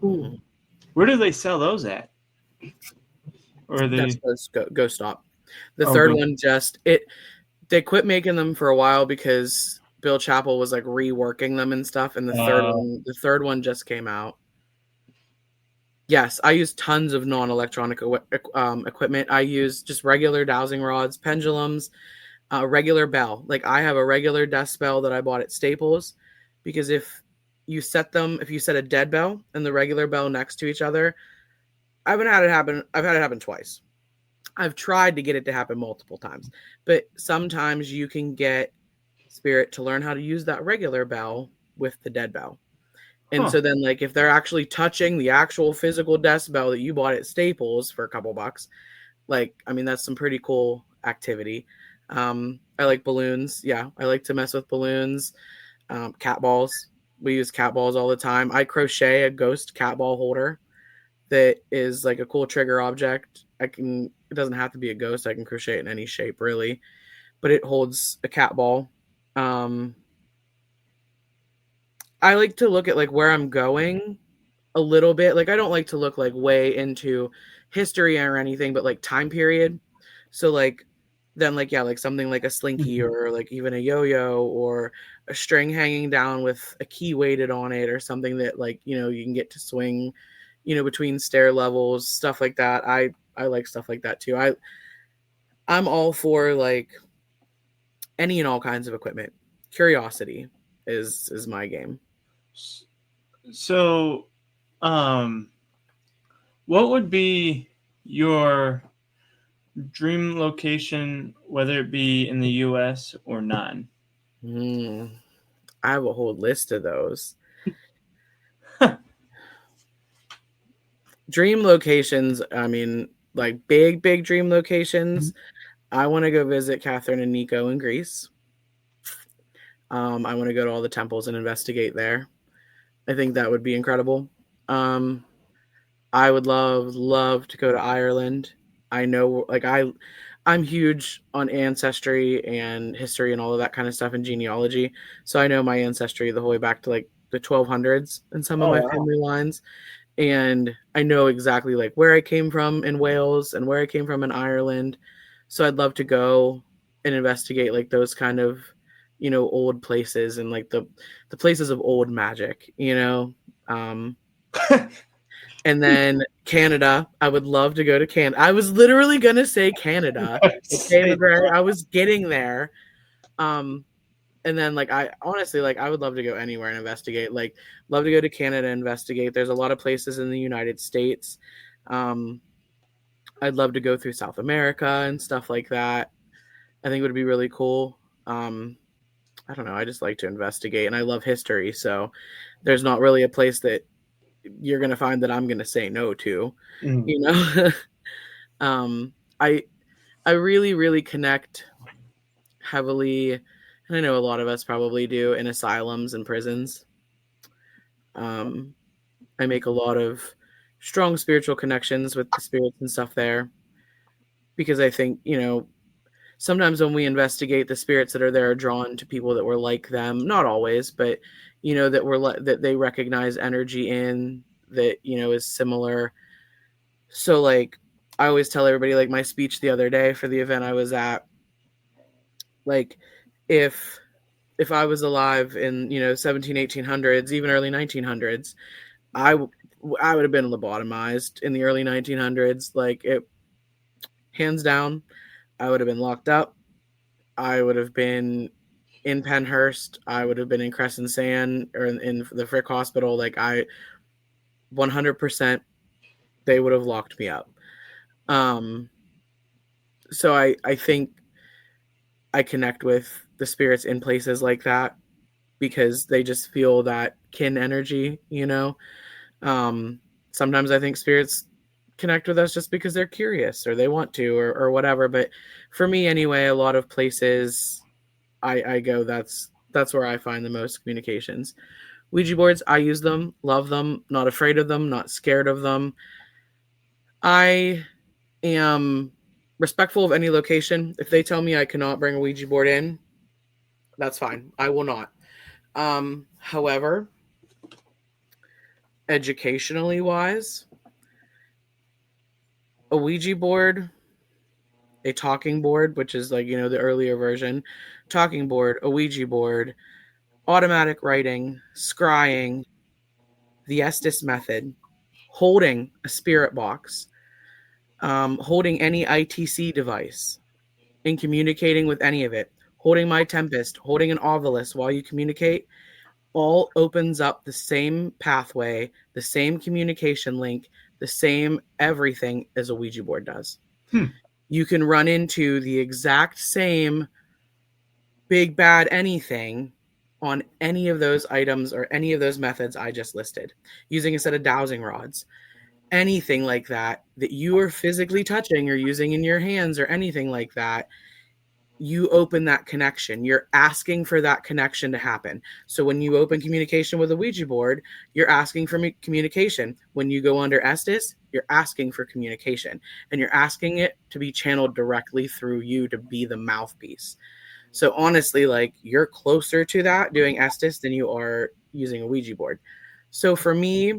Ooh. Where do they sell those at? Or they Go Stop. The third one they quit making them for a while because Bill Chappell was like reworking them and stuff, and the third one just came out. Yes, I use tons of non-electronic equipment. I use just regular dowsing rods, pendulums, regular bell. Like I have a regular desk bell that I bought at Staples, because if you set a dead bell and the regular bell next to each other, I've had it happen twice. I've tried to get it to happen multiple times, but sometimes you can get spirit to learn how to use that regular bell with the dead bell. And so then, like, if they're actually touching the actual physical desk bell that you bought at Staples for a couple bucks, like, I mean, that's some pretty cool activity. I like balloons. Yeah, I like to mess with balloons. Cat balls. We use cat balls all the time. I crochet a ghost cat ball holder that is like a cool trigger object. It doesn't have to be a ghost. I can crochet it in any shape, really. But it holds a cat ball. I like to look at like where I'm going a little bit. Like I don't like to look like way into history or anything, but like time period. So like then like, yeah, like something like a slinky or like even a yo-yo or a string hanging down with a key weighted on it or something that like, you know, you can get to swing, you know, between stair levels, stuff like that. I like stuff like that too. I'm all for like any and all kinds of equipment. Curiosity is my game. So, what would be your dream location, whether it be in the U.S. or not? I have a whole list of those. Dream locations, I mean, like big dream locations. I want to go visit Catherine and Nico in Greece. I want to go to all the temples and investigate there. I think that would be incredible. I would love to go to Ireland. I know, like I'm huge on ancestry and history and all of that kind of stuff and genealogy. So I know my ancestry the whole way back to like the 1200s in some of Oh, my wow. family lines. And I know exactly like where I came from in Wales and where I came from in Ireland. So I'd love to go and investigate like those kind of, old places and like the places of old magic, Um, and then Canada. I would love to go to Canada. I was literally gonna say Canada. Okay, McGregor. I was getting there. And then like I honestly like I would love to go anywhere and investigate. Like love to go to Canada and investigate. There's a lot of places in the United States. I'd love to go through South America and stuff like that. I think it would be really cool. I don't know. I just like to investigate and I love history. So there's not really a place that you're going to find that I'm going to say no to, you know? um, I, I really, really connect heavily, and I know a lot of us probably do, in asylums and prisons. I make a lot of strong spiritual connections with the spirits and stuff there because I think, sometimes when we investigate, the spirits that are there are drawn to people that were like them. Not always, but that they recognize energy in that is similar. So like I always tell everybody, like my speech the other day for the event I was at, like if I was alive in 17 1800s, even early 1900s, I would have been lobotomized in the early 1900s. Like it, hands down, I would have been locked up. I would have been in Penhurst. I would have been in Crescent Sand or in the Frick Hospital. Like 100%, they would have locked me up. So I think I connect with the spirits in places like that because they just feel that kin energy, Sometimes I think spirits connect with us just because they're curious or they want to or whatever. But for me anyway, a lot of places I go, that's where I find the most communications. Ouija boards, I use them, love them, not afraid of them, not scared of them. I am respectful of any location. If they tell me I cannot bring a Ouija board in, that's fine. I will not. However, educationally wise, a Ouija board, a talking board, which is like, the earlier version, talking board, a Ouija board, automatic writing, scrying, the Estes method, holding a spirit box, holding any ITC device, and communicating with any of it, holding my Tempest, holding an Ovilus while you communicate, all opens up the same pathway, the same communication link, the same everything as a Ouija board does. You can run into the exact same big bad anything on any of those items or any of those methods I just listed, using a set of dowsing rods. Anything like that you are physically touching or using in your hands or anything like that, you open that connection. You're asking for that connection to happen. So when you open communication with a Ouija board, you're asking for communication. When you go under Estes, you're asking for communication, and you're asking it to be channeled directly through you to be the mouthpiece. So honestly, like you're closer to that doing Estes than you are using a Ouija board. So for me,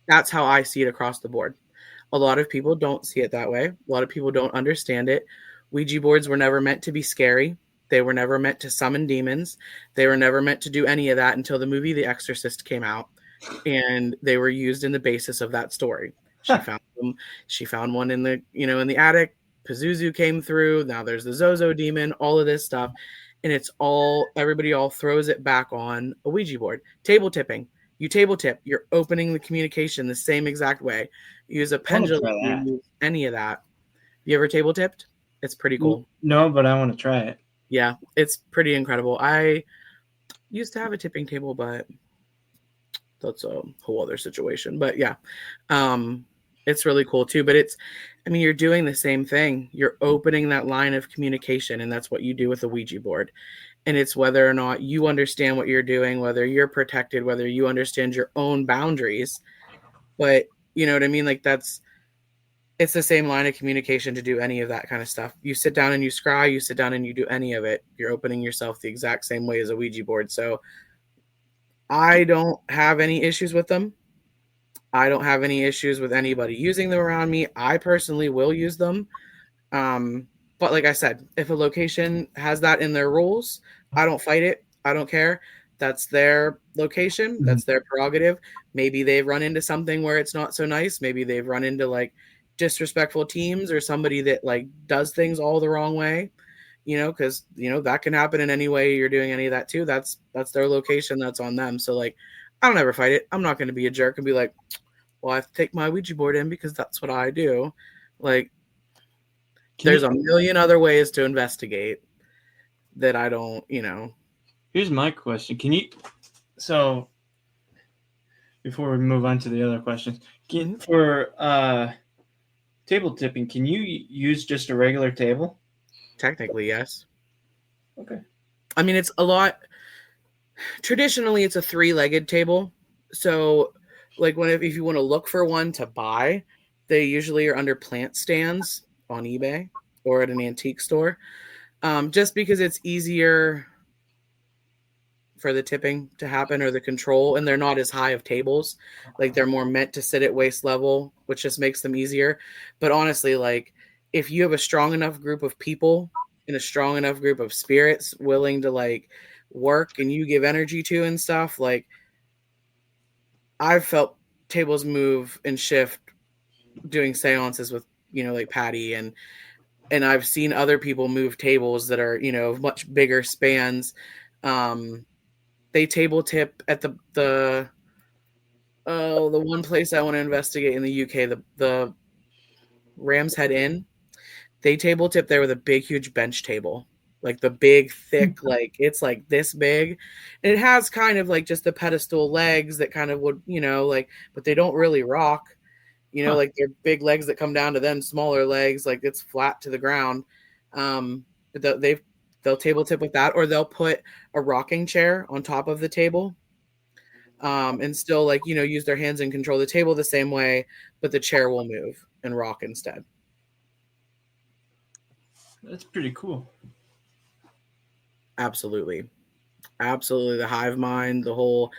that's how I see it across the board. A lot of people don't see it that way. A lot of people don't understand it. Ouija boards were never meant to be scary. They were never meant to summon demons. They were never meant to do any of that until the movie The Exorcist came out, and they were used in the basis of that story. She found them. She found one in the in the attic. Pazuzu came through. Now there's the Zozo demon. All of this stuff, and it's all everybody all throws it back on a Ouija board. Table tipping. You table tip. You're opening the communication the same exact way. You use a pendulum. You use any of that. You ever table tipped? It's pretty cool. No, but I want to try it. Yeah, it's pretty incredible. I used to have a tipping table, but that's a whole other situation. But yeah, it's really cool too. But you're doing the same thing. You're opening that line of communication, and that's what you do with a Ouija board. And it's whether or not you understand what you're doing, whether you're protected, whether you understand your own boundaries. But you know what I mean? Like it's the same line of communication to do any of that kind of stuff. You sit down and you scry, you sit down and you do any of it. You're opening yourself the exact same way as a Ouija board. So I don't have any issues with them. I don't have any issues with anybody using them around me. I personally will use them. But like I said, if a location has that in their rules, I don't fight it. I don't care. That's their location. That's their prerogative. Maybe they've run into something where it's not so nice. Maybe they've run into like disrespectful teams or somebody that like does things all the wrong way, because that can happen in any way you're doing any of that too. That's their location. That's on them. So like, I don't ever fight it. I'm not going to be a jerk and be like, well, I have to take my Ouija board in because that's what I do. Like, there's a million other ways to investigate that I don't, Here's my question. So before we move on to the other questions, for table tipping, can you use just a regular table? Technically, yes. Okay. I mean, it's a lot. Traditionally, it's a 3-legged table. So, like, if you want to look for one to buy, they usually are under plant stands on eBay or at an antique store, just because it's easier for the tipping to happen or the control, and they're not as high of tables. Like, they're more meant to sit at waist level, which just makes them easier. But honestly, like, if you have a strong enough group of people and a strong enough group of spirits willing to like work and you give energy to and stuff, like, I've felt tables move and shift doing seances with, like Patty, and I've seen other people move tables that are, much bigger spans. They table tip at the one place I want to investigate in the UK, the Ram's Head Inn. They table tip there with a big, huge bench table, like the big, thick, like it's like this big, and it has kind of like just the pedestal legs that kind of would, but they don't really rock, like they're big legs that come down to them, smaller legs, like it's flat to the ground. But they'll table tip with that, or they'll put a rocking chair on top of the table, and still like, use their hands and control the table the same way, but the chair will move and rock instead. That's pretty cool. Absolutely. The hive mind, the whole,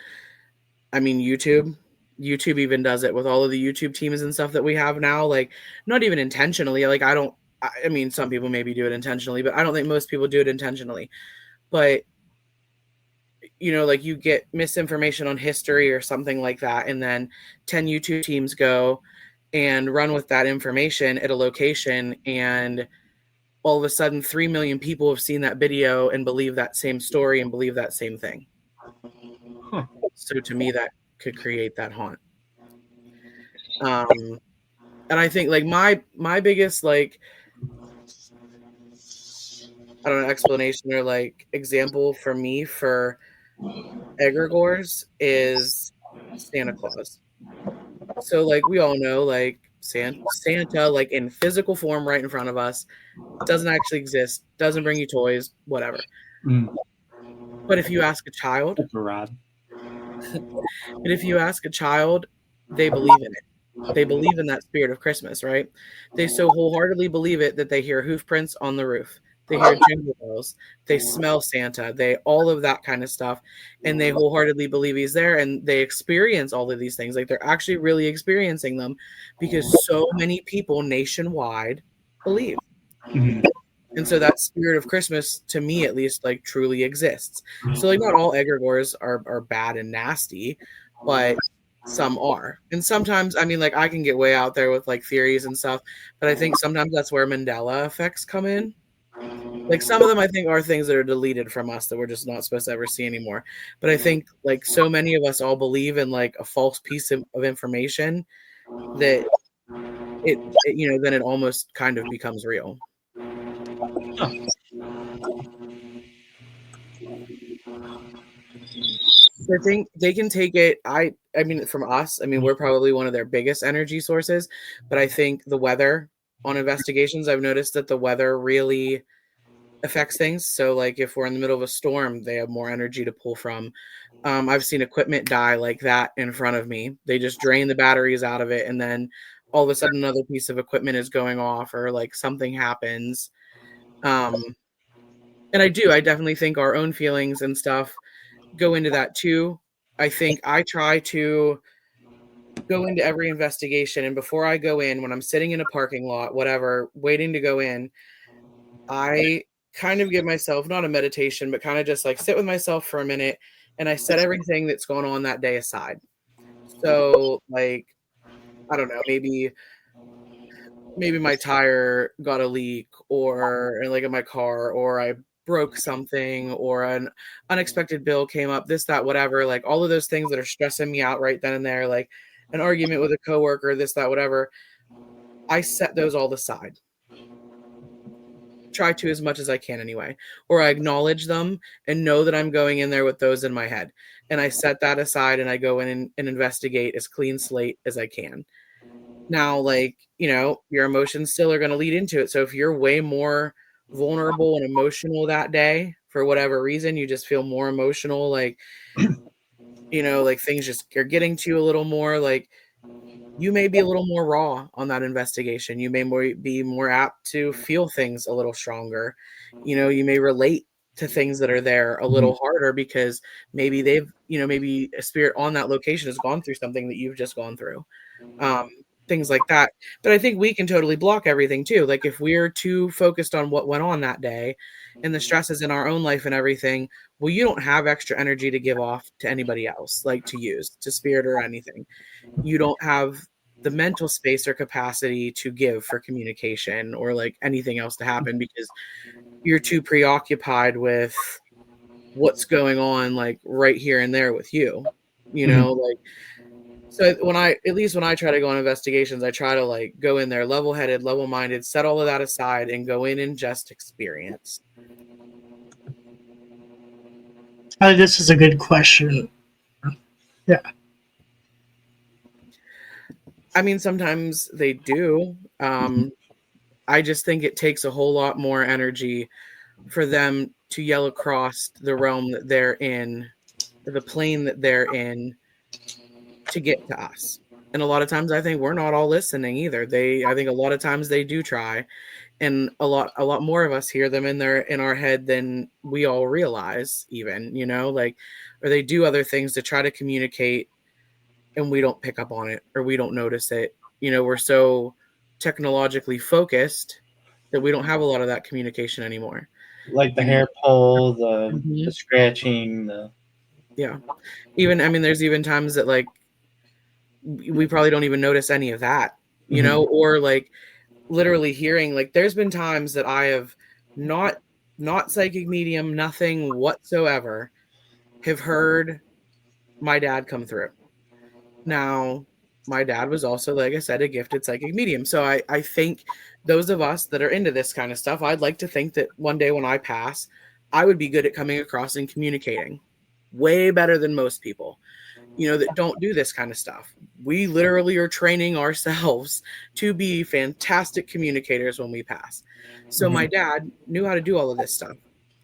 I mean, YouTube even does it with all of the YouTube teams and stuff that we have now, like not even intentionally. Like, I mean, some people maybe do it intentionally, but I don't think most people do it intentionally. But, like you get misinformation on history or something like that, and then 10 YouTube teams go and run with that information at a location, and all of a sudden 3 million people have seen that video and believe that same story and believe that same thing. So to me, that could create that haunt. And I think like my biggest, like, I don't know, explanation or like example for me for egregores is Santa Claus. So like we all know, like Santa, like in physical form right in front of us, doesn't actually exist, doesn't bring you toys, whatever. But if you ask a child, they believe in it. They believe in that spirit of Christmas, right? They so wholeheartedly believe it that they hear hoof prints on the roof. They hear jingle bells. They smell Santa. All of that kind of stuff. And they wholeheartedly believe he's there, and they experience all of these things. Like, they're actually really experiencing them because so many people nationwide believe. And so that spirit of Christmas, to me at least, like truly exists. So like not all egregores are bad and nasty, but some are. And sometimes, I mean, like I can get way out there with like theories and stuff, but I think sometimes that's where Mandela effects come in. Like some of them I think are things that are deleted from us that we're just not supposed to ever see anymore. But I think like so many of us all believe in like a false piece of information that it then it almost kind of becomes real. I think they can take it. I mean, from us, I mean, we're probably one of their biggest energy sources, but I think the weather on investigations, I've noticed that the weather really affects things. So like if we're in the middle of a storm, they have more energy to pull from. I've seen equipment die like that in front of me. They just drain the batteries out of it, and then all of a sudden another piece of equipment is going off, or like something happens. And I definitely think our own feelings and stuff go into that too. I think I try to go into every investigation, and before I go in, when I'm sitting in a parking lot, whatever, waiting to go in, I kind of give myself not a meditation, but kind of just like sit with myself for a minute, and I set everything that's going on that day aside. So, like, I don't know, maybe my tire got a leak, or like in my car, or I broke something, or an unexpected bill came up, this, that, whatever, like all of those things that are stressing me out right then and there, like an argument with a coworker, this, that, whatever. I set those all aside. Try to, as much as I can anyway, or I acknowledge them and know that I'm going in there with those in my head, and I set that aside and I go in and investigate as clean slate as I can. Now, like, your emotions still are going to lead into it. So if you're way more vulnerable and emotional that day, for whatever reason, you just feel more emotional, like, like things just are getting to you a little more, like, you may be a little more raw on that investigation. You may be more apt to feel things a little stronger. You may relate to things that are there a little harder because maybe maybe a spirit on that location has gone through something that you've just gone through. Things like that. But I think we can totally block everything too. Like if we're too focused on what went on that day and the stresses in our own life and everything, well, you don't have extra energy to give off to anybody else, like to use to spirit or anything. You don't have the mental space or capacity to give for communication or like anything else to happen because you're too preoccupied with what's going on, like right here and there with you, like. So at least when I try to go on investigations, I try to like go in there level-headed, level-minded, set all of that aside and go in and just experience. This is a good question. Yeah. I mean, sometimes they do. I just think it takes a whole lot more energy for them to yell across the realm that they're in, the plane that they're in, to get to us. And a lot of times I think we're not all listening either. I think a lot of times they do try, and a lot more of us hear them in our head than we all realize even, like, or they do other things to try to communicate and we don't pick up on it or we don't notice it. We're so technologically focused that we don't have a lot of that communication anymore. Like the hair pull, the scratching, yeah. Even, I mean, there's even times that like we probably don't even notice any of that, or like literally hearing, like there's been times that I have not psychic medium, nothing whatsoever, have heard my dad come through. Now, my dad was also, like I said, a gifted psychic medium. So I think those of us that are into this kind of stuff, I'd like to think that one day when I pass, I would be good at coming across and communicating way better than most people, that don't do this kind of stuff. We literally are training ourselves to be fantastic communicators when we pass. So my dad knew how to do all of this stuff.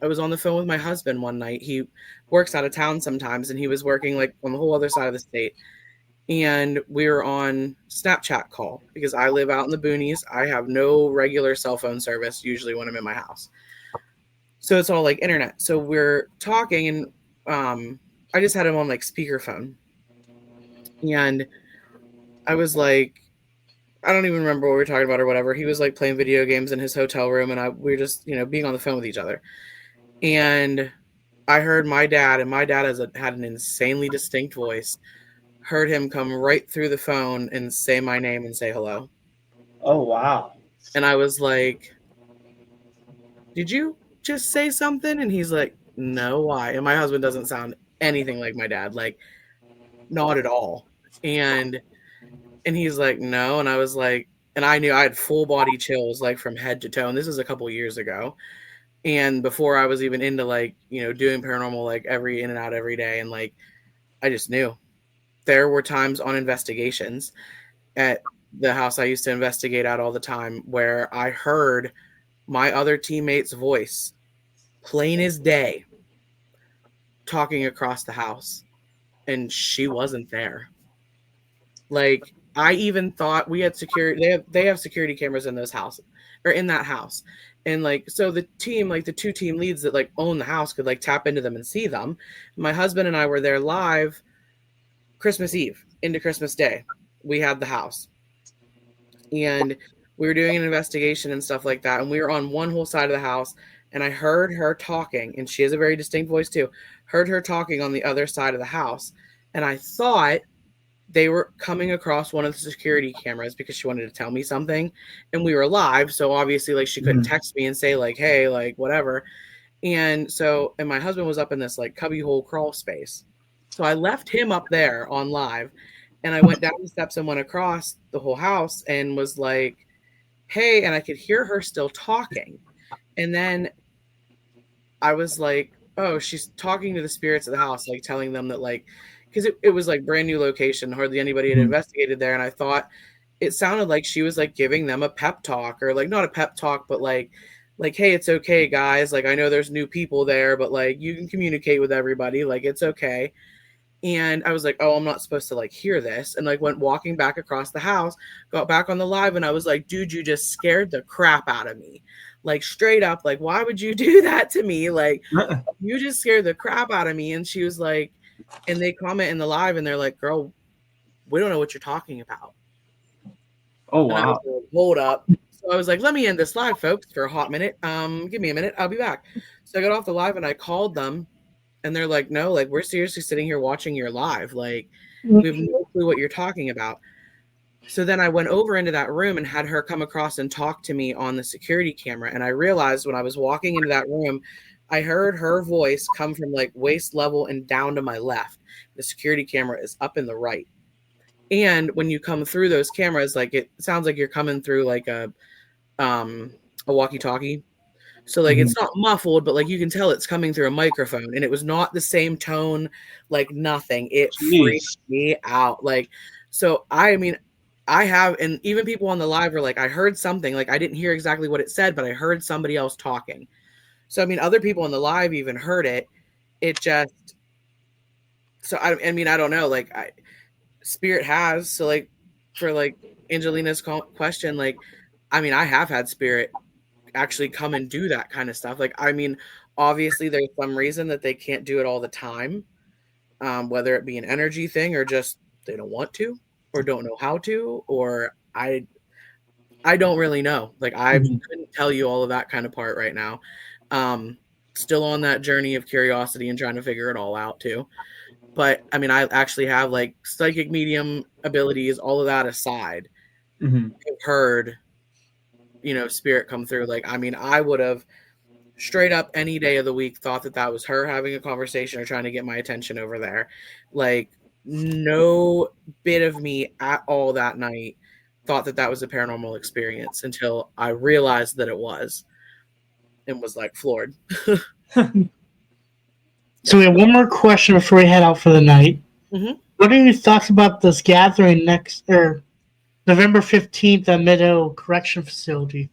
I was on the phone with my husband one night. He works out of town sometimes, and he was working like on the whole other side of the state. And we were on Snapchat call because I live out in the boonies. I have no regular cell phone service usually when I'm in my house. So it's all like internet. So we're talking, and I just had him on like speakerphone. And I was like, I don't even remember what we were talking about or whatever. He was like playing video games in his hotel room, and we were just, being on the phone with each other. And I heard my dad, and my dad had an insanely distinct voice. Heard him come right through the phone and say my name and say hello. Oh, wow. And I was like, did you just say something? And he's like, no, why? And my husband doesn't sound anything like my dad, like not at all. And he's like, no. And I was like, and I knew I had full body chills, like from head to toe. And this is a couple years ago. And before I was even into like, doing paranormal, like in and out every day. And like, I just knew. There were times on investigations at the house I used to investigate at all the time where I heard my other teammate's voice, plain as day, talking across the house, and she wasn't there. Like, I even thought we had security. They have security cameras in those houses, or in that house. And like, so the team, like the two team leads that like own the house could like tap into them and see them. My husband and I were there live Christmas Eve into Christmas Day, we had the house. And we were doing an investigation and stuff like that. And we were on one whole side of the house. And I heard her talking. And she has a very distinct voice too. Heard her talking on the other side of the house. And I thought they were coming across one of the security cameras because she wanted to tell me something. And we were live. So obviously, like, she couldn't text me and say, like, hey, like, whatever. And so, and my husband was up in this, like, cubbyhole crawl space. So I left him up there on live. And I went down the steps and went across the whole house and was like, hey, and I could hear her still talking. And then I was like, oh, she's talking to the spirits of the house, like telling them that, like, because it was like brand new location, hardly anybody had investigated there. And I thought it sounded like she was like giving them a pep talk, or like not a pep talk, but like, hey, it's okay, guys. Like, I know there's new people there, but like, you can communicate with everybody. Like, it's okay. And I was like, oh, I'm not supposed to like hear this. And like went walking back across the house, got back on the live, and I was like, dude, you just scared the crap out of me. Like, straight up, like, why would you do that to me? Like, you just scared the crap out of me. And she was like, and they comment in the live and they're like, girl, we don't know what you're talking about. Oh, wow. And I was like, hold up. So I was like, let me end this live, folks, for a hot minute. Give me a minute. I'll be back. So I got off the live and I called them. And they're like, no, like, we're seriously sitting here watching your live. Like, we have no clue what you're talking about. So then I went over into that room and had her come across and talk to me on the security camera. And I realized when I was walking into that room, I heard her voice come from like waist level and down to my left. The security camera is up in the right. And when you come through those cameras, like, it sounds like you're coming through like a walkie-talkie. So like it's not muffled, but like you can tell it's coming through a microphone, and it was not the same tone, like nothing. It freaked me out. Like, so I mean, I have, and even people on the live were like, I heard something, like I didn't hear exactly what it said, but I heard somebody else talking. So I mean, other people on the live even heard it. It just, so I mean, I don't know, like Spirit has, so like for like Angelina's question, like, I mean, I have had Spirit actually come and do that kind of stuff. Like, I mean, obviously there's some reason that they can't do it all the time, whether it be an energy thing or just they don't want to or don't know how to, or I don't really know. Like, I couldn't tell you all of that kind of part right now. Still on that journey of curiosity and trying to figure it all out too. But I mean, I actually have like psychic medium abilities, all of that aside. I've heard, you know, Spirit come through. Like, I mean, I would have straight up any day of the week thought that that was her having a conversation or trying to get my attention over there. Like, no bit of me at all that night thought that that was a paranormal experience until I realized that it was, and was like floored. So we have one more question before we head out for the night. What are your thoughts about this gathering next, or November 15th at Meadow Correction Facility?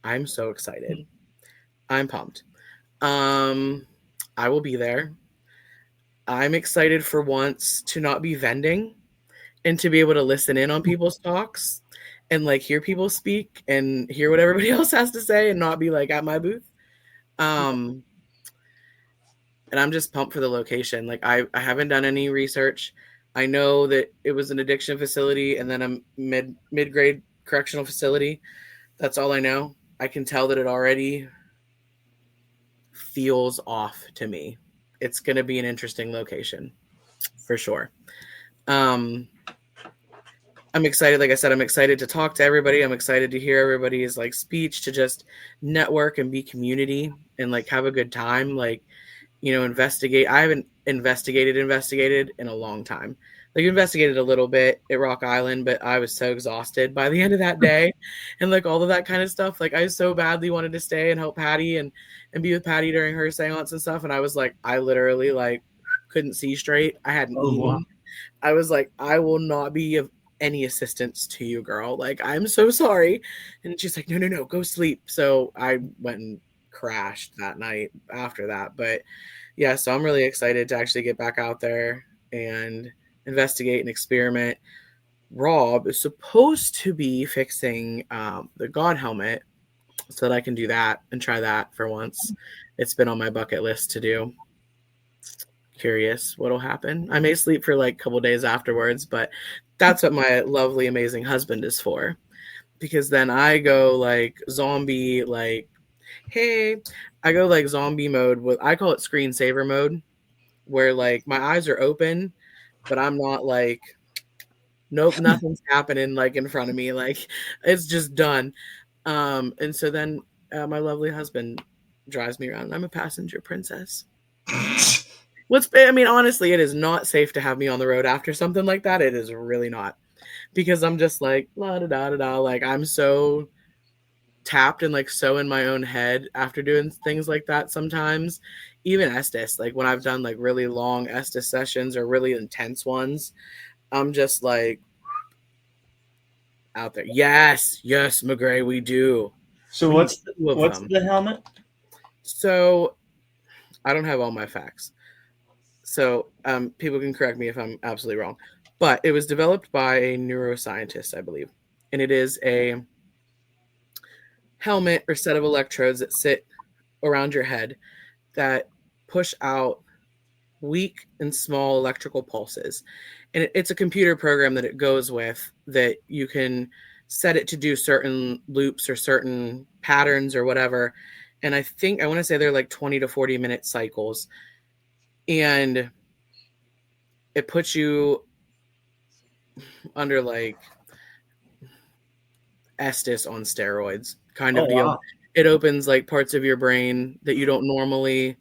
I'm so excited. I'm pumped. I will be there. I'm excited for once to not be vending and to be able to listen in on people's talks and like hear people speak and hear what everybody else has to say and not be like at my booth. And I'm just pumped for the location. Like, I haven't done any research. I know that it was an addiction facility and then a mid-grade correctional facility. That's all I know. I can tell that it already feels off to me. It's going to be an interesting location for sure. I'm excited. Like I said, I'm excited to talk to everybody. I'm excited to hear everybody's like speech, to just network and be community and like have a good time. Like, you know, investigate. I haven't investigated in a long time. Like, investigated a little bit at Rock Island, but I was so exhausted by the end of that day and like all of that kind of stuff. Like, I so badly wanted to stay and help Patty and be with Patty during her seance and stuff. And I was like, I literally like couldn't see straight. I hadn't eaten. Wow. I was like, I will not be of any assistance to you, girl. Like, I'm so sorry. And she's like, no, go sleep. So I went and crashed that night after that. But yeah, so I'm really excited to actually get back out there and investigate and experiment. Rob is supposed to be fixing the God helmet so that I can do that and try that for once. It's been on my bucket list to do. curious what'll happen. I may sleep for like a couple days afterwards, but that's what my lovely, amazing husband is for. Because then I go like zombie, like, hey, I go like zombie mode with, I call it screensaver mode, where like my eyes are open, but I'm not like, nope, nothing's happening like in front of me. Like it's just done. And so then my lovely husband drives me around. I'm a passenger princess. I mean, honestly, it is not safe to have me on the road after something like that. It is really not. Because I'm just like, la da da da da. Like I'm so tapped and like so in my own head after doing things like that sometimes. Even Estes, like when I've done like really long Estes sessions or really intense ones, I'm just like out there. Yes, McGray, we do. So what's the helmet? So I don't have all my facts. So people can correct me if I'm absolutely wrong. But it was developed by a neuroscientist, I believe. And it is a helmet or set of electrodes that sit around your head that push out weak and small electrical pulses. And it's a computer program that it goes with that you can set it to do certain loops or certain patterns or whatever. And I want to say they're like 20 to 40 minute cycles. And it puts you under like Estes on steroids kind of deal. Wow. It opens like parts of your brain that you don't normally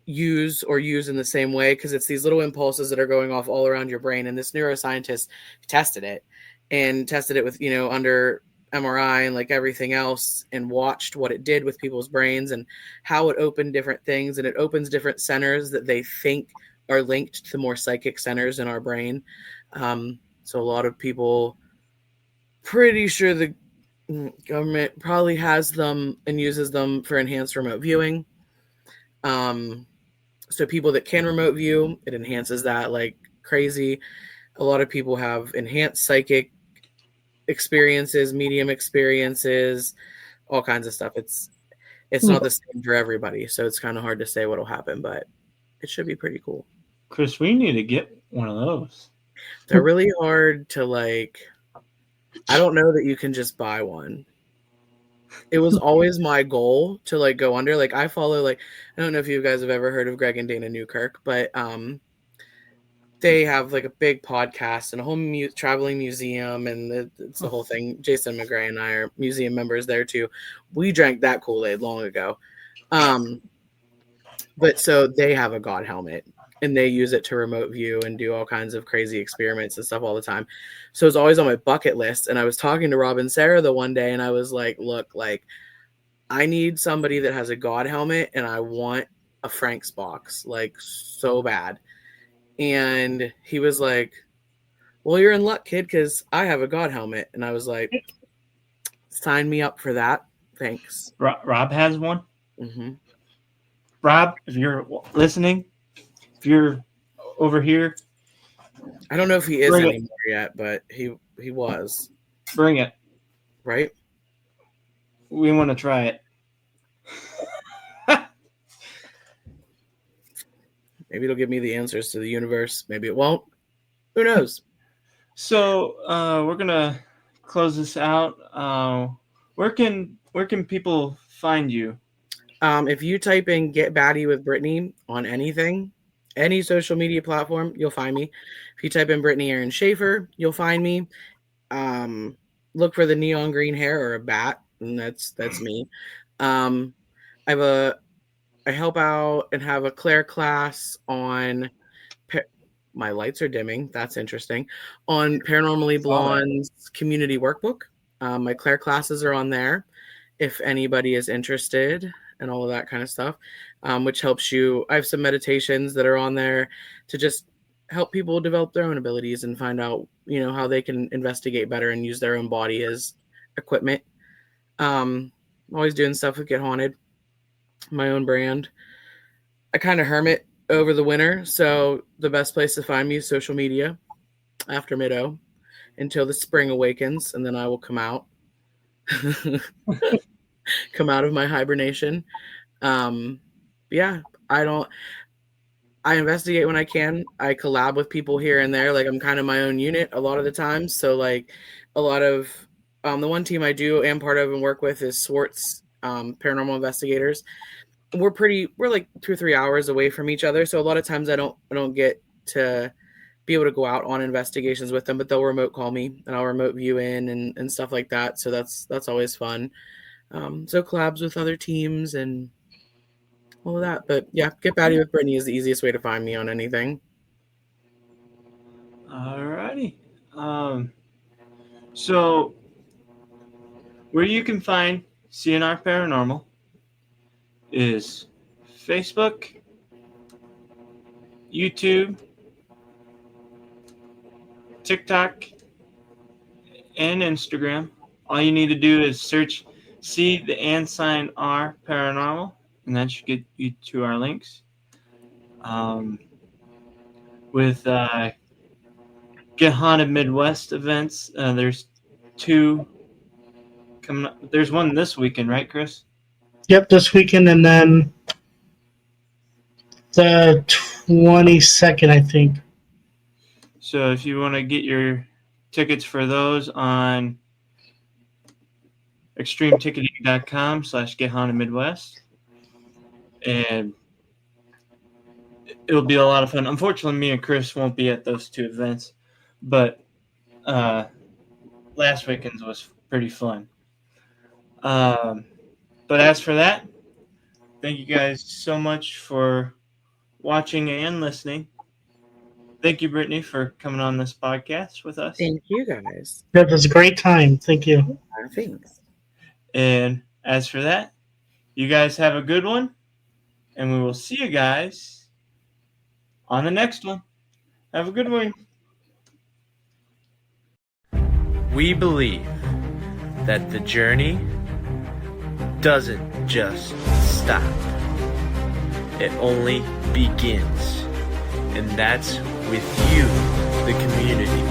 use in the same way because it's these little impulses that are going off all around your brain. And this neuroscientist tested it with, under MRI and like everything else and watched what it did with people's brains and how it opened different things. And it opens different centers that they think are linked to more psychic centers in our brain. So a lot of people, pretty sure the government probably has them and uses them for enhanced remote viewing. So people that can remote view, it enhances that like crazy. A lot of people have enhanced psychic experiences, medium experiences, all kinds of stuff. It's not the same for everybody. So it's kind of hard to say what'll happen, but it should be pretty cool. Chris, we need to get one of those. They're really hard to like, I don't know that you can just buy one. It was always my goal to like go under. Like I follow like, I don't know if you guys have ever heard of Greg and Dana Newkirk, but they have like a big podcast and a whole traveling museum, and it's the whole thing. Jason McGray and I are museum members there too. We drank that Kool-Aid long ago. But so they have a God helmet and they use it to remote view and do all kinds of crazy experiments and stuff all the time. So it's always on my bucket list. And I was talking to Rob and Sarah the one day and I was like, look, like I need somebody that has a God helmet and I want a Frank's box, like so bad. And he was like, well, you're in luck, kid, because I have a God helmet. And I was like, sign me up for that. Thanks. Rob has one? Mm-hmm. Rob, if you're listening, if you're over here. I don't know if he is anymore yet, but he was. Bring it. Right? We want to try it. Maybe it'll give me the answers to the universe. Maybe it won't. Who knows? So we're gonna close this out. Where can people find you? If you type in "Get Batty with Brittany" on anything, any social media platform, you'll find me. If you type in Brittany Aaron Schaefer, you'll find me. Look for the neon green hair or a bat, and that's me. I help out and have a Claire class on. My lights are dimming. That's interesting. On Paranormally Blonde's community workbook. My Claire classes are on there if anybody is interested and all of that kind of stuff, which helps you. I have some meditations that are on there to just help people develop their own abilities and find out, how they can investigate better and use their own body as equipment. I'm always doing stuff with Get Haunted, my own brand. I kind of hermit over the winter, so the best place to find me is social media after mid-O until the spring awakens, and then I will come out of my hibernation. Yeah, I I investigate when I can. I collab with people here and there. Like I'm kind of my own unit a lot of the time. So like a lot of the one team I do am part of and work with is Swartz Paranormal Investigators. We're like 2 or 3 hours away from each other. So a lot of times I don't get to be able to go out on investigations with them, but they'll remote call me and I'll remote view in and stuff like that. So that's always fun. So collabs with other teams and all of that. But yeah, Get Batty with Brittany is the easiest way to find me on anything. Alrighty. So where you can find CNR Paranormal is Facebook, YouTube, TikTok, and Instagram. All you need to do is search C the & R Paranormal, and that should get you to our links. With Get Haunted Midwest events, there's 2 coming up. There's one this weekend, right, Chris? Yep, this weekend, and then the 22nd, I think. So if you want to get your tickets for those on extremeticketing.com/GetHauntedMidwest, and it'll be a lot of fun. Unfortunately, me and Chris won't be at those 2 events, but last weekend's was pretty fun. But as for that, thank you guys so much for watching and listening. Thank you, Brittany, for coming on this podcast with us. Thank you, guys. That was a great time. Thank you. Thanks. And as for that, you guys have a good one, and we will see you guys on the next one. Have a good one. We believe that the journey doesn't just stop. It only begins. And that's with you, the community,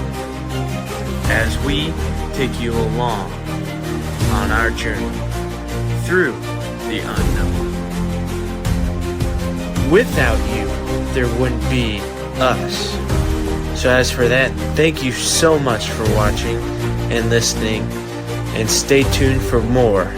as we take you along on our journey through the unknown. Without you, there wouldn't be us. So as for that, thank you so much for watching and listening, and stay tuned for more